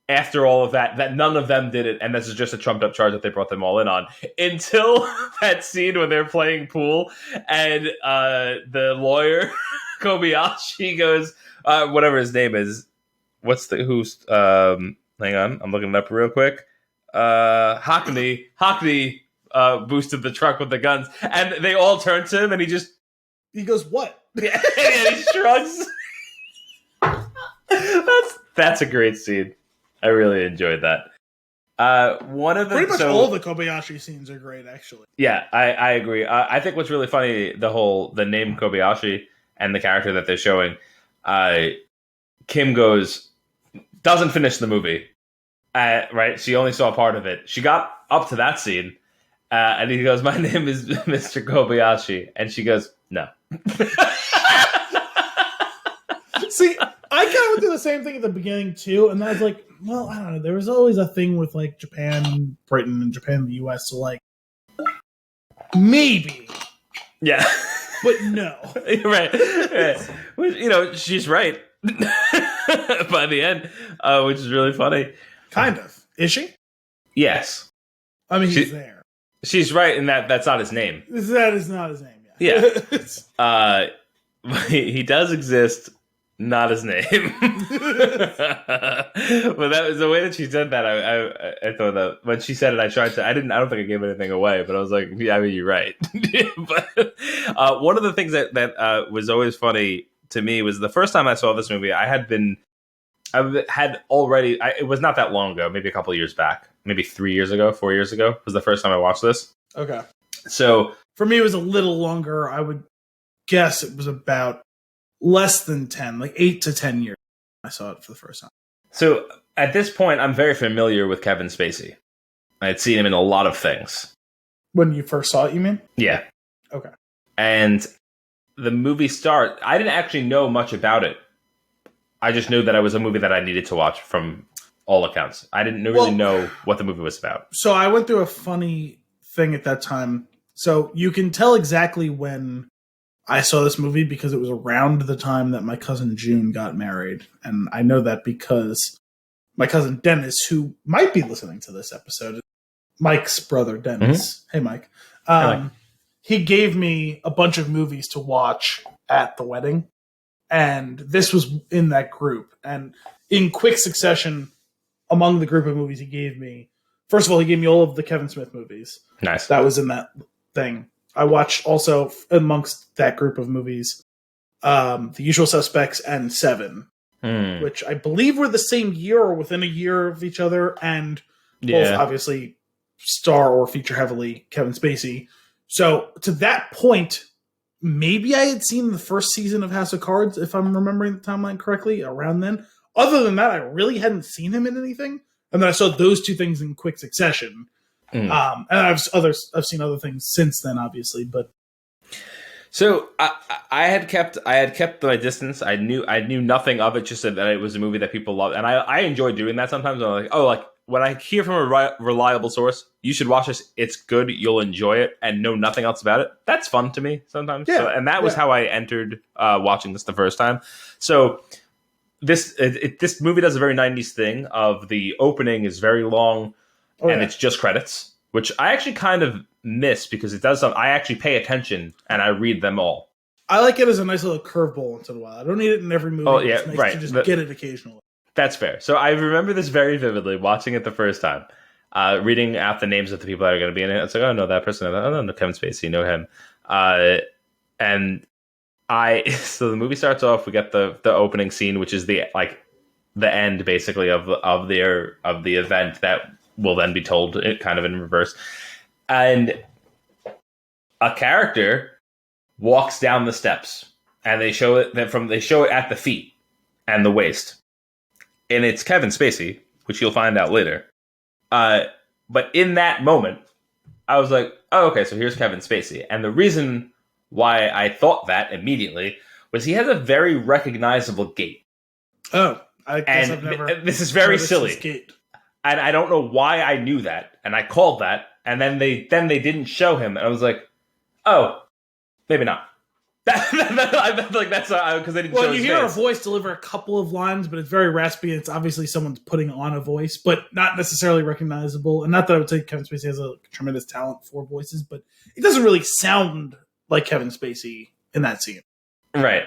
after all of that none of them did it, and this is just a trumped up charge that they brought them all in on. Until that scene when they're playing pool and the lawyer Kobayashi goes, whatever his name is, hang on, I'm looking it up real quick. Hockney boosted the truck with the guns, and they all turn to him, and he goes, "What?" Yeah, and he shrugs. That's a great scene. I really enjoyed that. One of the pretty much all the Kobayashi scenes are great, actually. Yeah, I agree. I think what's really funny, the name Kobayashi and the character that they're showing. Kim doesn't finish the movie, right? She only saw part of it. She got up to that scene, and he goes, "My name is Mr. Kobayashi," and she goes, "No." See, I kind of went through the same thing at the beginning too, and I was like, well, I don't know. There was always a thing with like Japan, Britain, and Japan, and the US. So like, maybe, yeah. but no. Right. Which, she's right by the end, which is really funny. Kind of. Is she? Yes. I mean, he's there. She's right in that's not his name. That is not his name, yeah. He does exist, not his name. But that was the way that she said that. I thought that when she said it, I don't think I gave anything away, but I was like, yeah, I mean, you're right. But one of the things that was always funny to me was the first time I saw this movie, it was not that long ago, maybe a couple of years back, maybe 4 years ago was the first time I watched this. Okay. So for me, it was a little longer. I would guess it was about less than 10, like 8 to 10 years. I saw it for the first time. So at this point, I'm very familiar with Kevin Spacey. I had seen him in a lot of things. When you first saw it, you mean? Yeah. Okay. And the movie I didn't actually know much about it. I just knew that it was a movie that I needed to watch from all accounts. I didn't really know what the movie was about. So I went through a funny thing at that time. So you can tell exactly when I saw this movie because it was around the time that my cousin June got married. And I know that because my cousin Dennis, who might be listening to this episode, Mike's brother Dennis. Mm-hmm. Hey, Mike. Hey, Mike. He gave me a bunch of movies to watch at the wedding. And this was in that group. And in quick succession, among the group of movies he gave me, first of all, he gave me all of the Kevin Smith movies. Nice. That was in that thing. I watched also amongst that group of movies, The Usual Suspects and Seven, which I believe were the same year or within a year of each other. And both obviously star or feature heavily Kevin Spacey. So to that point, maybe I had seen the first season of House of Cards, if I'm remembering the timeline correctly, around then. Other than that, I really hadn't seen him in anything. And then I saw those two things in quick succession. And I've seen other things since then, obviously. But so I had kept my distance. I knew nothing of it. Just that it was a movie that people love, and I enjoy doing that sometimes. I'm like, when I hear from a reliable source, you should watch this. It's good. You'll enjoy it, and know nothing else about it. That's fun to me sometimes. Yeah, and that was how I entered watching this the first time. So this movie does a very 90s thing of the opening is very long, it's just credits, which I actually kind of miss because it does something. I actually pay attention and I read them all. I like it as a nice little curveball once in a while. I don't need it in every movie. Oh yeah, it's nice right. to just get it occasionally. That's fair. So I remember this very vividly, watching it the first time, reading out the names of the people that are going to be in it. It's like, oh, no, that person. Oh, no, Kevin Spacey, know him. So the movie starts off. We get the opening scene, which is the end basically of the event that will then be told kind of in reverse. And a character walks down the steps, and they show it at the feet and the waist. And it's Kevin Spacey, which you'll find out later. But in that moment, I was like, oh, okay, so here's Kevin Spacey. And the reason why I thought that immediately was he has a very recognizable gait. Oh, I guess I've never. This is very silly. And I don't know why I knew that. And I called that. And then they didn't show him. And I was like, oh, maybe not. That's because they didn't. Well, you hear a voice deliver a couple of lines, but it's very raspy. It's obviously someone's putting on a voice, but not necessarily recognizable. And not that I would say Kevin Spacey has a tremendous talent for voices, but it doesn't really sound like Kevin Spacey in that scene. Right.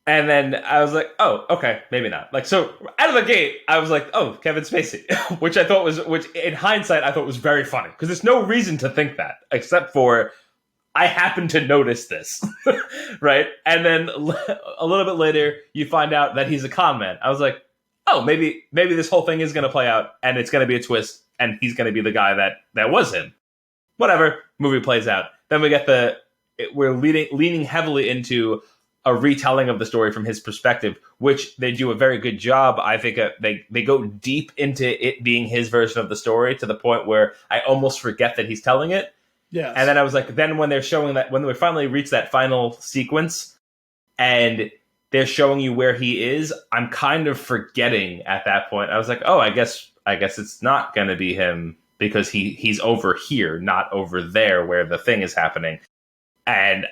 And then I was like, oh, okay, maybe not. So out of the gate, I was like, oh, Kevin Spacey, which in hindsight, I thought was very funny because there's no reason to think that except for I happened to notice this, right? And then a little bit later, you find out that he's a con man. I was like, oh, maybe this whole thing is going to play out, and it's going to be a twist, and he's going to be the guy that was him. Whatever, movie plays out. Then we get we're leaning heavily into a retelling of the story from his perspective, which they do a very good job. I think they go deep into it being his version of the story to the point where I almost forget that he's telling it. Yeah. And then I was like, when they're showing that, when we finally reach that final sequence and they're showing you where he is, I'm kind of forgetting at that point. I was like, oh, I guess it's not going to be him because he's over here, not over there where the thing is happening. And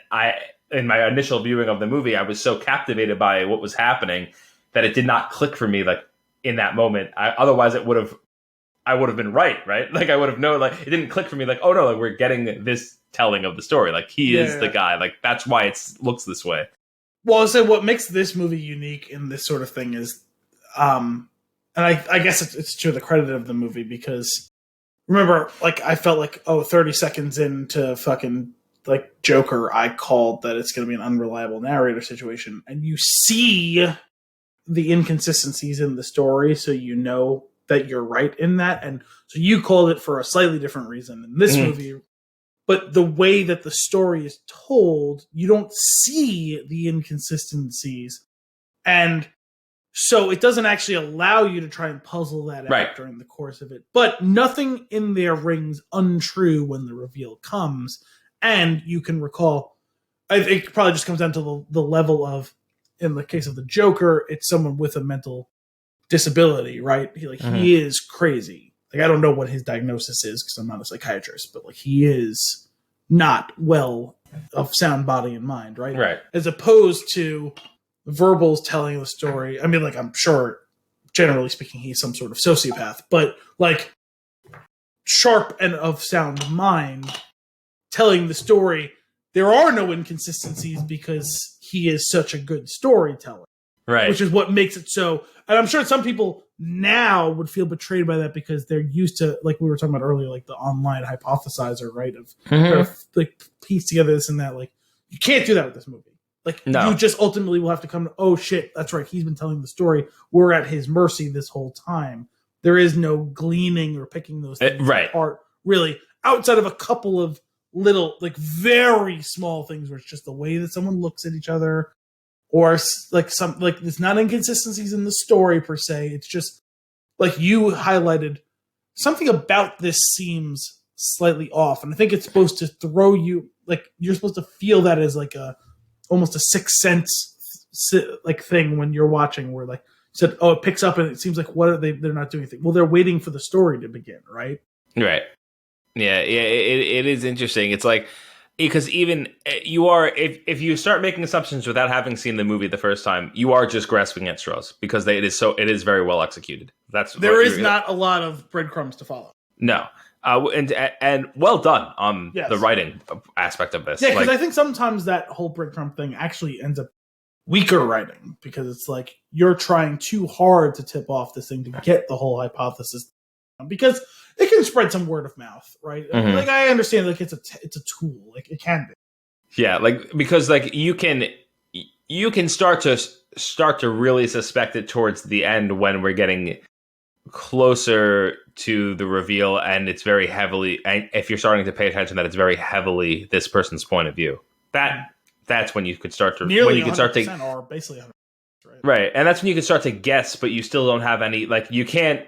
in my initial viewing of the movie, I was so captivated by what was happening that it did not click for me like in that moment. Otherwise, I would have been right? Like I would have known. Like it didn't click for me. Like, oh no, like we're getting this telling of the story. Like he is the guy. Like that's why it looks this way. Well, I'll say what makes this movie unique in this sort of thing is, and I guess it's to the credit of the movie because remember, like I felt like 30 seconds into fucking like Joker, I called that it's going to be an unreliable narrator situation, and you see the inconsistencies in the story, so you know that you're right in that, and so you called it for a slightly different reason in this movie. But the way that the story is told, you don't see the inconsistencies, and so it doesn't actually allow you to try and puzzle that out during the course of it. But nothing in there rings untrue when the reveal comes. And you can recall, I think it probably just comes down to the level of, in the case of the Joker, it's someone with a mental disability, right? He is crazy. Like, I don't know what his diagnosis is because I'm not a psychiatrist, but like he is not well of sound body and mind, right? Right. As opposed to Verbal's telling the story. I mean, like, I'm sure, generally speaking, he's some sort of sociopath, but like sharp and of sound mind telling the story, there are no inconsistencies because he is such a good storyteller. Right. Which is what makes it so. And I'm sure some people now would feel betrayed by that because they're used to, like we were talking about earlier, like the online hypothesizer, right? Of like piece together this and that. Like, you can't do that with this movie. Like, you just ultimately will have to come to, oh shit, that's right, he's been telling the story. We're at his mercy this whole time. There is no gleaning or picking those things apart, really, outside of a couple of little, like, very small things where it's just the way that someone looks at each other, or like some, like, there's not inconsistencies in the story per se. It's just like you highlighted, something about this seems slightly off, and I think it's supposed to throw you, like, you're supposed to feel that as like almost a sixth sense like thing when you're watching, where like you said, it picks up and it seems like what are they're not doing anything. Well, they're waiting for the story to begin, right? Right. Yeah. It is interesting. It's like, because even you are, if you start making assumptions without having seen the movie the first time, you are just grasping at straws because it is very well executed. There is not a lot of breadcrumbs to follow. No. And well done on the writing aspect of this. Yeah, because I think sometimes that whole breadcrumb thing actually ends up weaker writing because it's like you're trying too hard to tip off this thing to get the whole hypothesis, because it can spread some word of mouth, right? Like, I understand, like, it's a tool, like it can be. Yeah, like, because like you can start to really suspect it towards the end when we're getting closer to the reveal, and it's very heavily, and if you're starting to pay attention, that it's very heavily this person's point of view. That's when you could start to nearly when you can start to, or basically 100%, right, and that's when you can start to guess, but you still don't have any, like, you can't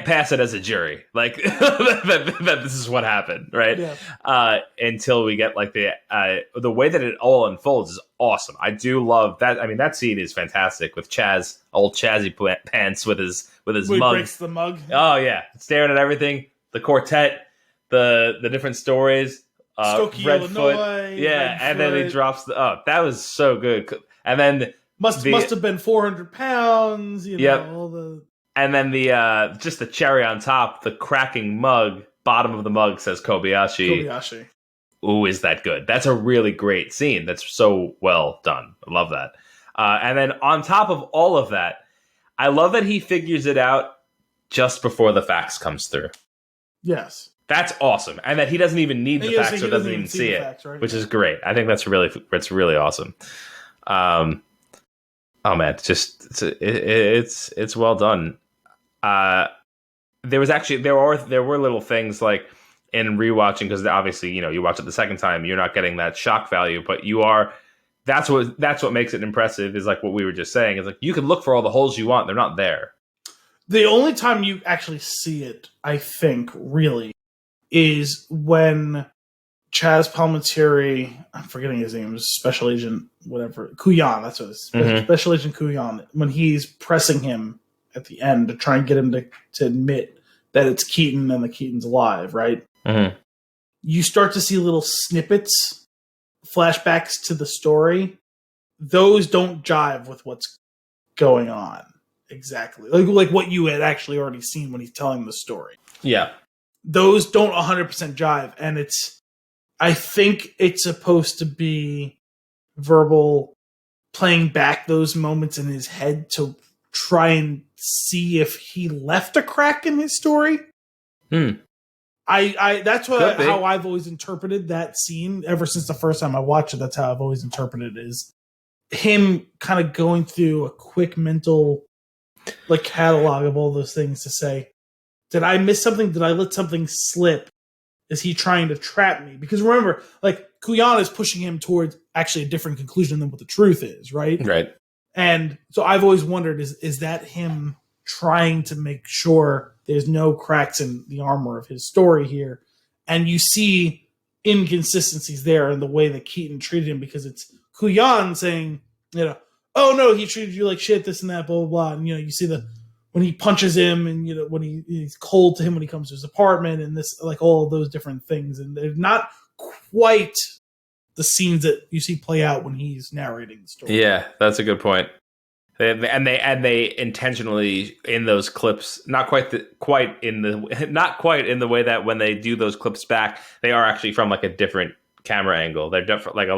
pass it as a jury, like that this is what happened, right? Yeah. Until we get like the way that it all unfolds is awesome. I do love that. I mean, that scene is fantastic with old Chazzy Pants with his mug. He breaks the mug. Oh yeah, staring at everything. The quartet, the different stories. Skokie, Illinois. Yeah, and then he drops that was so good. And then must have been 400 pounds. You know, all the. And then the just the cherry on top, the cracking mug. Bottom of the mug says Kobayashi. Kobayashi. Ooh, is that good? That's a really great scene. That's so well done. I love that. And then on top of all of that, I love that he figures it out just before the fax comes through. Yes. That's awesome. And that he doesn't even need the fax or doesn't even see it, facts, right? Which is great. I think it's really awesome. Oh man, it's well done. There were little things like in rewatching, because obviously, you watch it the second time, you're not getting that shock value, but that's what makes it impressive, is like what we were just saying, is like you can look for all the holes you want, they're not there. The only time you actually see it, I think, really, is when Chaz Palminteri, I'm forgetting his name, Special Agent whatever, Kuyan, that's what it is. Special Agent Kuyan, when he's pressing him at the end to try and get him to admit that it's Keaton and that Keaton's alive, right? You start to see little snippets flashbacks to the story, those don't jive with what's going on exactly. Like what you had actually already seen when he's telling the story. Yeah. Those don't 100% jive, and I think it's supposed to be verbal playing back those moments in his head to try and see if he left a crack in his story. That's how I've always interpreted that scene ever since the first time I watched it. That's how I've always interpreted it, is him kind of going through a quick mental like catalog of all those things to say, did I miss something? Did I let something slip? Is he trying to trap me? Because remember, like, Kuyan is pushing him towards actually a different conclusion than what the truth is, right? Right. And so I've always wondered, is that him trying to make sure there's no cracks in the armor of his story here? And you see inconsistencies there in the way that Keaton treated him, because it's Kuyan saying, oh no, he treated you like shit, this and that, blah, blah, blah. And, you see when he punches him, and when he's cold to him when he comes to his apartment, and this, like, all of those different things, and they're not quite the scenes that you see play out when he's narrating the story. Yeah, that's a good point. They intentionally, in those clips, not quite in the way that when they do those clips back, they are actually from like a different camera angle. They're different, like a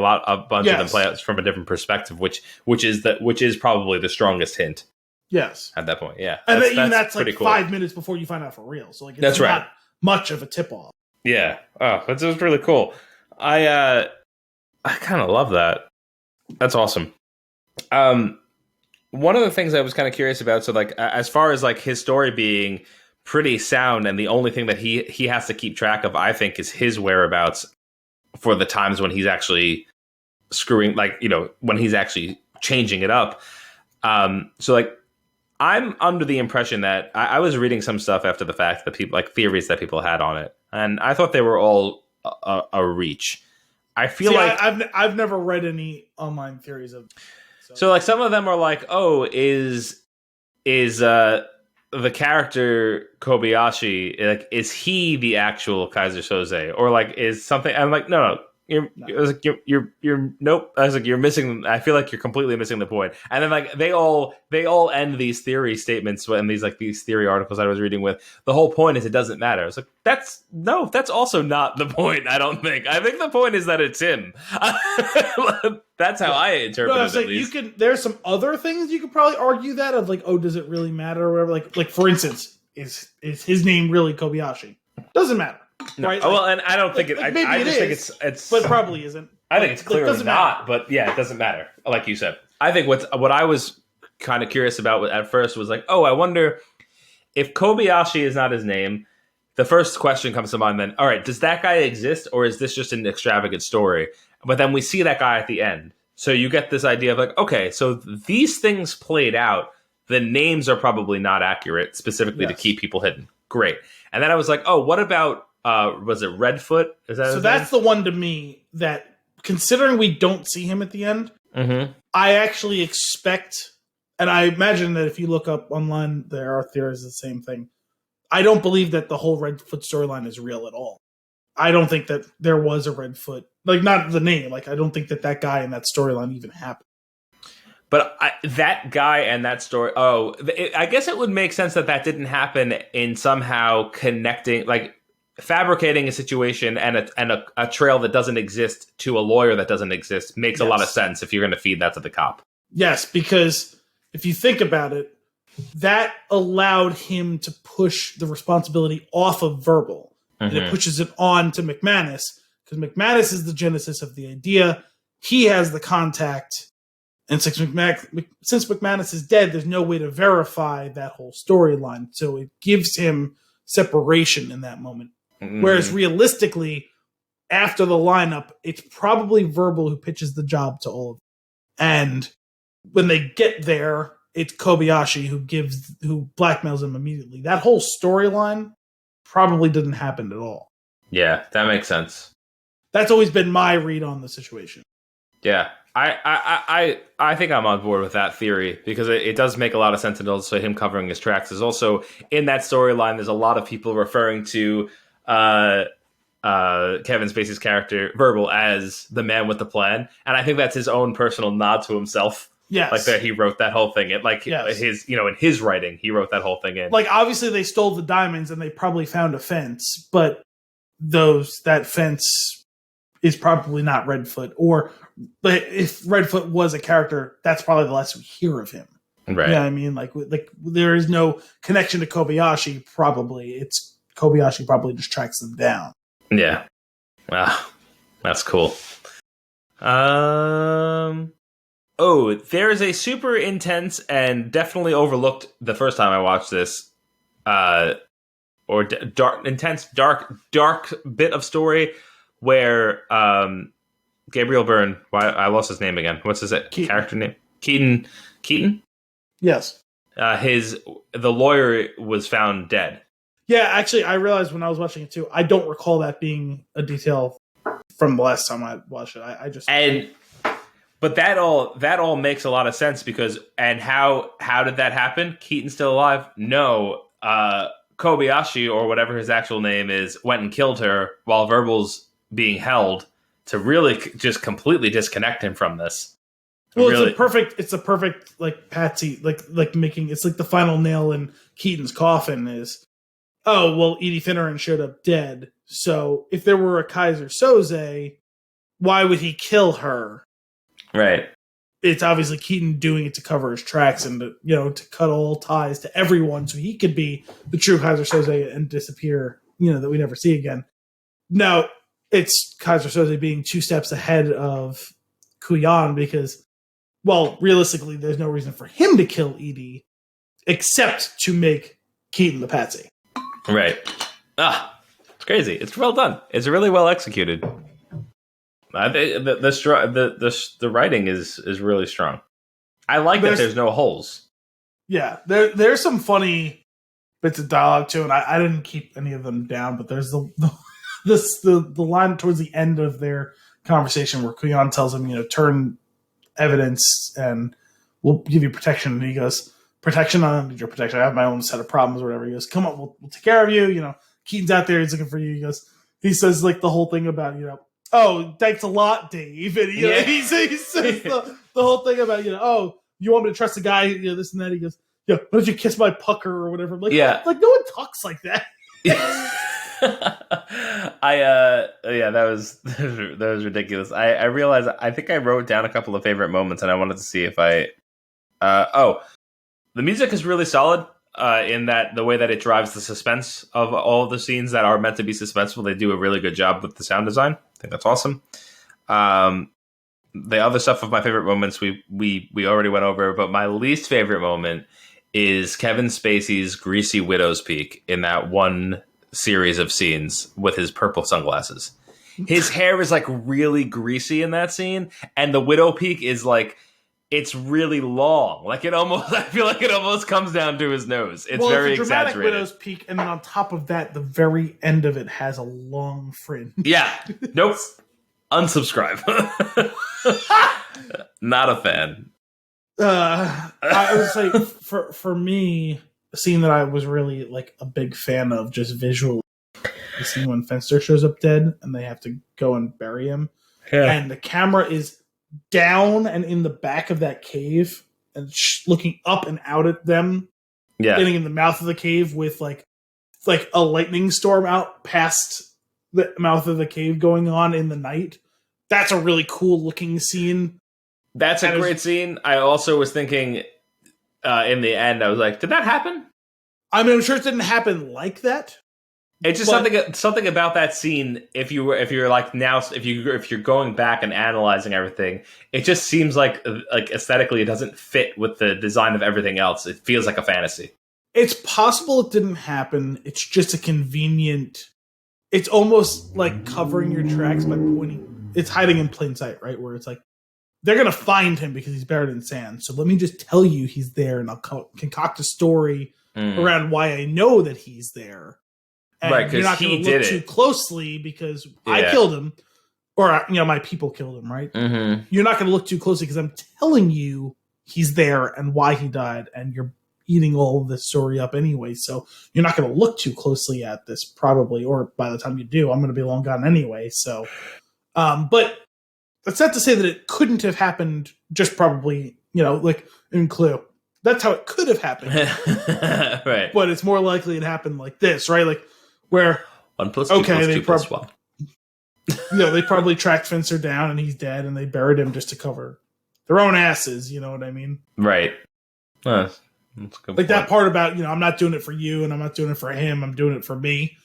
bunch of them play out from a different perspective, which is probably the strongest hint. Yes. At that point, yeah. And that's like cool. 5 minutes before you find out for real. So like it's not much of a tip-off. Yeah. Oh, that was really cool. I kind of love that. That's awesome. One of the things I was kind of curious about, so like as far as like his story being pretty sound, and the only thing that he has to keep track of, I think, is his whereabouts for the times when he's actually screwing, like, when he's actually changing it up. So like, I'm under the impression that I was reading some stuff after the fact that people, like, theories that people had on it, and I thought they were all a reach. I feel like I've never read any online theories of. So like, some of them are like, oh, is the character Kobayashi, like, is he the actual Kaiser Soze, or like is something? I'm like, no. You're nope. I was like, you're missing. I feel like you're completely missing the point. And then like they all end these theory statements and these theory articles I was reading with, the whole point is it doesn't matter. It's like, that's also not the point. I don't think. I think the point is that it's him. That's how I interpret it. At least. There's some other things you could probably argue that of, like, oh, does it really matter or whatever? Like for instance, is his name really Kobayashi? Doesn't matter. No. Right? Well, and I don't think it. I just think it's. But probably isn't. I think it's clearly not. But yeah, it doesn't matter. Like you said, I think what I was kind of curious about at first was like, oh, I wonder if Kobayashi is not his name. The first question comes to mind. Then, all right, does that guy exist, or is this just an extravagant story? But then we see that guy at the end, so you get this idea of like, okay, so these things played out. The names are probably not accurate, specifically to keep people hidden. Great. And then I was like, oh, what about? Was it Redfoot? Is that so? That's the one to me that, considering we don't see him at the end, I actually expect, and I imagine that if you look up online, there are theories of the same thing. I don't believe that the whole Redfoot storyline is real at all. I don't think that there was a Redfoot, like, not the name. Like, I don't think that guy in that storyline even happened. But that guy and that story, I guess it would make sense that didn't happen in somehow connecting, like, fabricating a situation and a trail that doesn't exist to a lawyer that doesn't exist makes a lot of sense if you're going to feed that to the cop. Yes, because if you think about it, that allowed him to push the responsibility off of Verbal. And it pushes it on to McManus, because McManus is the genesis of the idea. He has the contact. And since McManus is dead, there's no way to verify that whole storyline. So it gives him separation in that moment. Whereas realistically, after the lineup, it's probably Verbal who pitches the job to all of them. And when they get there, it's Kobayashi who blackmails him immediately. That whole storyline probably didn't happen at all. Yeah, that makes sense. That's always been my read on the situation. Yeah, I think I'm on board with that theory, because it does make a lot of sense, and also him covering his tracks. There's also, in that storyline, there's a lot of people referring to Kevin Spacey's character Verbal as the man with the plan, and I think that's his own personal nod to himself. Yes. Like that he wrote that whole thing. His, in his writing, he wrote that whole thing in. Like, obviously they stole the diamonds and they probably found a fence, but that fence is probably not Redfoot. Or if Redfoot was a character, that's probably the last we hear of him. Right. You know what I mean? Like there is no connection to Kobayashi, probably. Kobayashi probably just tracks them down. Yeah. Wow. That's cool. Oh, there is a super intense and definitely overlooked the first time I watched this, dark bit of story where Gabriel Byrne. Why I lost his name again? What's his character name? Keaton. Yes. The lawyer was found dead. Yeah, actually, I realized when I was watching it too. I don't recall that being a detail from the last time I watched it. But that all makes a lot of sense because how did that happen? Keaton's still alive? No. Kobayashi, or whatever his actual name is, went and killed her while Verbal's being held to really just completely disconnect him from this. Well, it's a perfect like Patsy, like making it's like the final nail in Keaton's coffin is, oh well, Edie Finneran showed up dead. So if there were a Kaiser Soze, why would he kill her? Right. It's obviously Keaton doing it to cover his tracks and to cut all ties to everyone, so he could be the true Kaiser Soze and disappear. That we never see again. Now it's Kaiser Soze being 2 steps ahead of Kuyan because, well, realistically, there's no reason for him to kill Edie except to make Keaton the patsy. Right. It's crazy. It's well done. It's really well executed. I think the writing is really strong. I like that there's no holes. Yeah, there's some funny bits of dialogue too, and I didn't keep any of them down. But there's the line towards the end of their conversation where Kuyan tells him, turn evidence and we'll give you protection, and he goes, protection? I don't need your protection. I have my own set of problems or whatever. He goes, come on, we'll take care of you. Keaton's out there, he's looking for you. He says like the whole thing about oh, thanks a lot, Dave. And he says the whole thing about oh, you want me to trust a guy, this and that. He goes, yeah, why don't you kiss my pucker or whatever? I'm like, yeah, like no one talks like that. That was ridiculous. I realized I think I wrote down a couple of favorite moments, and I wanted to see if the music is really solid. In that the way that it drives the suspense of all of the scenes that are meant to be suspenseful, they do a really good job with the sound design. I think that's awesome. The other stuff of my favorite moments we already went over, but my least favorite moment is Kevin Spacey's greasy widow's peak in that one series of scenes with his purple sunglasses. His hair is like really greasy in that scene, and the widow peak is like, it's really long. Like I feel like it almost comes down to his nose. It's very it's a dramatic exaggerated. Widow's peak, and then on top of that, the very end of it has a long fringe. Yeah. Nope. Unsubscribe. Not a fan. I would say for me, a scene that I was really like a big fan of just visually, the scene when Fenster shows up dead and they have to go and bury him. Yeah. And the camera is down and in the back of that cave and looking up and out at them, getting in the mouth of the cave with like a lightning storm out past the mouth of the cave going on in the night. That's a really cool looking scene. That's a great scene. I also was thinking in the end, I was like, did that happen? I mean, I'm sure it didn't happen like that. It's just something about that scene. If you're going back and analyzing everything, it just seems like aesthetically it doesn't fit with the design of everything else. It feels like a fantasy. It's possible it didn't happen. It's just a convenient. It's almost like covering your tracks by pointing. It's hiding in plain sight, right? Where it's like they're gonna find him because he's buried in sand. So let me just tell you he's there, and I'll concoct a story around why I know that he's there. And right, you're not going to look too closely because I killed him, or my people killed him. Right? Mm-hmm. You're not going to look too closely because I'm telling you he's there and why he died, and eating all of this story up anyway. So you're not going to look too closely at this probably, or by the time you do, I'm going to be long gone anyway. So, but that's not to say that it couldn't have happened. Just probably, like in Clue, that's how it could have happened, right? But it's more likely it happened like this, right? Like where 1 + 2 + 2 + 1. They probably tracked Finster down and he's dead, and they buried him just to cover their own asses. You know what I mean? Right. That's a good like point. that part about, I'm not doing it for you and I'm not doing it for him. I'm doing it for me.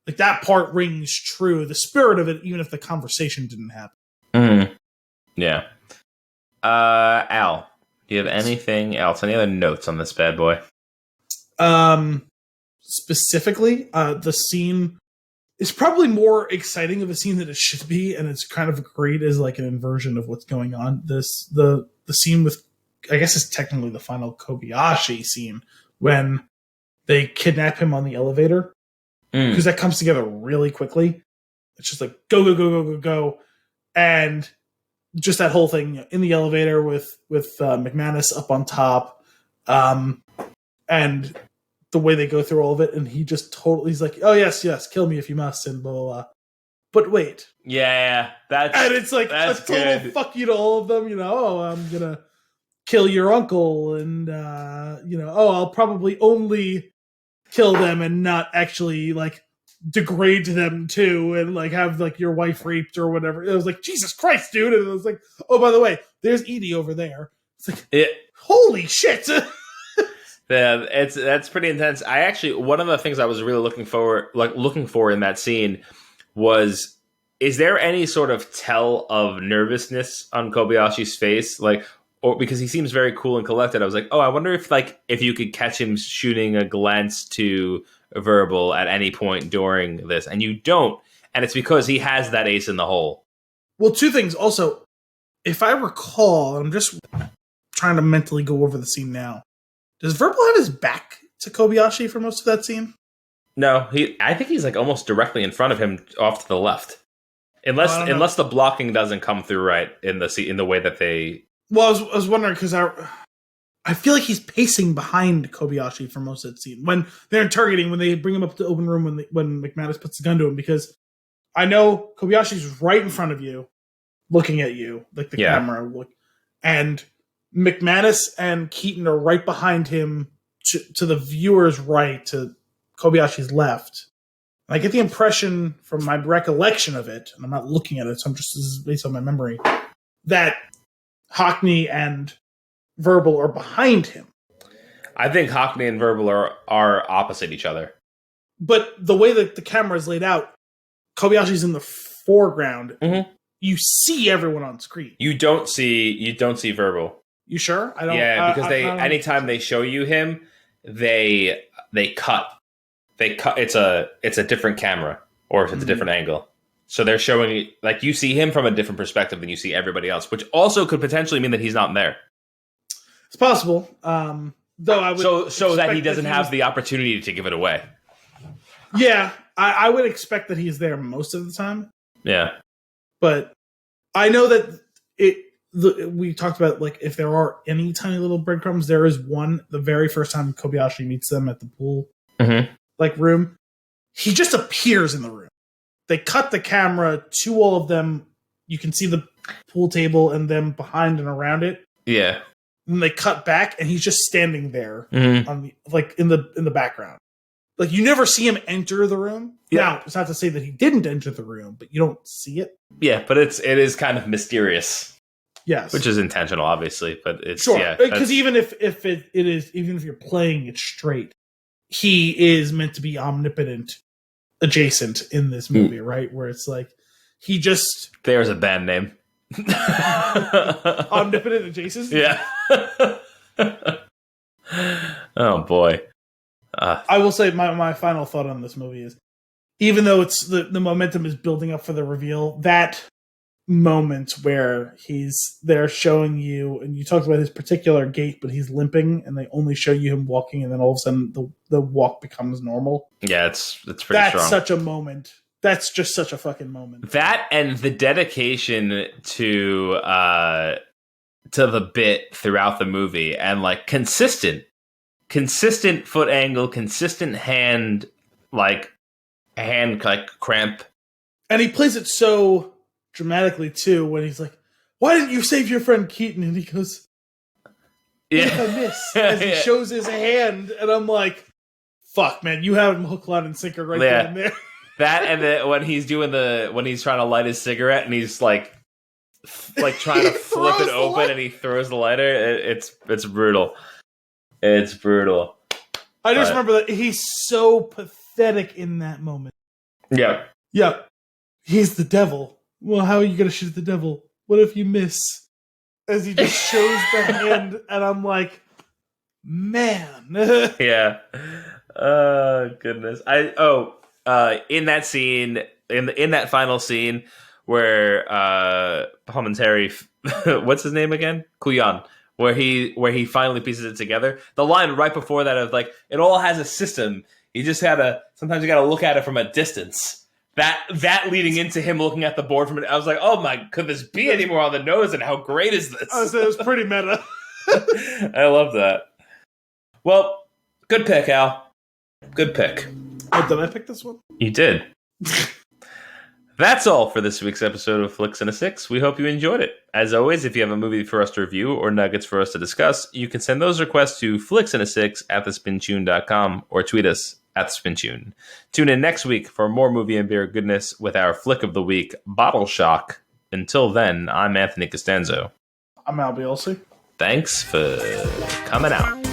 Like that part rings true. The spirit of it, even if the conversation didn't happen. Mm-hmm. Yeah. Al, do you have anything else? Any other notes on this bad boy? Specifically, the scene is probably more exciting of a scene than it should be, and it's kind of great as like an inversion of what's going on. The scene with, I guess it's technically the final Kobayashi scene when they kidnap him on the elevator, because that comes together really quickly. It's just like go go go go go go, and just that whole thing in the elevator with McManus up on top, and the way they go through all of it, and he just he's like, oh yes, kill me if you must, and blah blah blah. But wait, and it's like a total good. Fuck you to all of them. I'm gonna kill your uncle, and I'll probably only kill them and not actually like degrade them too, and like have like your wife raped or whatever. It was like, Jesus Christ, dude. And it was like, oh, by the way, there's Edie over there. It's like, holy shit. Yeah, that's pretty intense. I actually, one of the things I was really looking for in that scene was, is there any sort of tell of nervousness on Kobayashi's face? Like, or because he seems very cool and collected. I was like, oh, I wonder if you could catch him shooting a glance to Verbal at any point during this, and you don't, and it's because he has that ace in the hole. Well, two things. Also, if I recall, I'm just trying to mentally go over the scene now. Does Verbal have his back to Kobayashi for most of that scene? No, I think he's like almost directly in front of him, off to the left, unless the blocking doesn't come through right in the way that they. Well, I was wondering because I feel like he's pacing behind Kobayashi for most of that scene when they're interrogating, when they bring him up to the open room, when McManus puts the gun to him, because I know Kobayashi's right in front of you, looking at you like the camera, and McManus and Keaton are right behind him to the viewer's right, to Kobayashi's left. And I get the impression from my recollection of it, and I'm not looking at it, so this is based on my memory, that Hockney and Verbal are behind him. I think Hockney and Verbal are opposite each other. But the way that the camera is laid out, Kobayashi's in the foreground. Mm-hmm. You see everyone on screen. You don't see Verbal. You sure? I don't. Yeah, because anytime they show you him, they cut. They cut. It's a different camera, or if it's a different angle. So they're showing, like, you see him from a different perspective than you see everybody else, which also could potentially mean that he's not there. It's possible. Though I would so that he doesn't have the opportunity to give it away. Yeah, I would expect that he's there most of the time. Yeah, but I know that we talked about, like, if there are any tiny little breadcrumbs, there is one. The very first time Kobayashi meets them at the pool, room, he just appears in the room. They cut the camera to all of them. You can see the pool table and them behind and around it. Yeah. And they cut back, and he's just standing there on in the background. Like, you never see him enter the room. Yeah. Now, it's not to say that he didn't enter the room, but you don't see it. Yeah, but it is kind of mysterious. Yes, which is intentional, obviously, but it's sure, because even if it is, even if you're playing it straight, he is meant to be omnipotent, adjacent in this movie, right? Where it's like he just there's a band name. Omnipotent adjacent. Yeah. Oh boy. I will say my final thought on this movie is, even though it's the momentum is building up for the reveal, that moment where they're showing you, and you talked about his particular gait, but he's limping, and they only show you him walking, and then all of a sudden the walk becomes normal. Yeah, it's pretty That's strong. such a moment. That's just such a fucking moment. That and the dedication to the bit throughout the movie, and like consistent consistent foot angle, consistent hand cramp. And he plays it so dramatically too when he's like, "Why didn't you save your friend Keaton?" And he goes, "What if I miss?" As he shows his hand, and I'm like, "Fuck, man, you have him hook, line, and sinker right there and there." That, and then when he's trying to light his cigarette and he's like trying to flip it open and he throws the lighter. It's brutal. It's brutal. I just remember that he's so pathetic in that moment. Yeah. Yeah. He's the devil. Well, how are you going to shoot the devil? What if you miss? As he just shows the hand, and I'm like, man. Yeah. Oh, goodness. In that scene, in that final scene where Palm and Terry, what's his name again? Kuyan. Where he finally pieces it together. The line right before that of like, it all has a system. You just sometimes you gotta look at it from a distance. That leading into him looking at the board from it, I was like, oh my, could this be any more on the nose? And how great is this? It was pretty meta. I love that. Well, good pick, Al. Good pick. Oh, did I pick this one? You did. That's all for this week's episode of Flix and a Six. We hope you enjoyed it. As always, if you have a movie for us to review or nuggets for us to discuss, you can send those requests to flixandasix@thespintune.com or tweet us @thespintune. Tune in next week for more movie and beer goodness with our Flick of the Week, Bottle Shock. Until then, I'm Anthony Costanzo. I'm Al Bielsi. Thanks for coming out.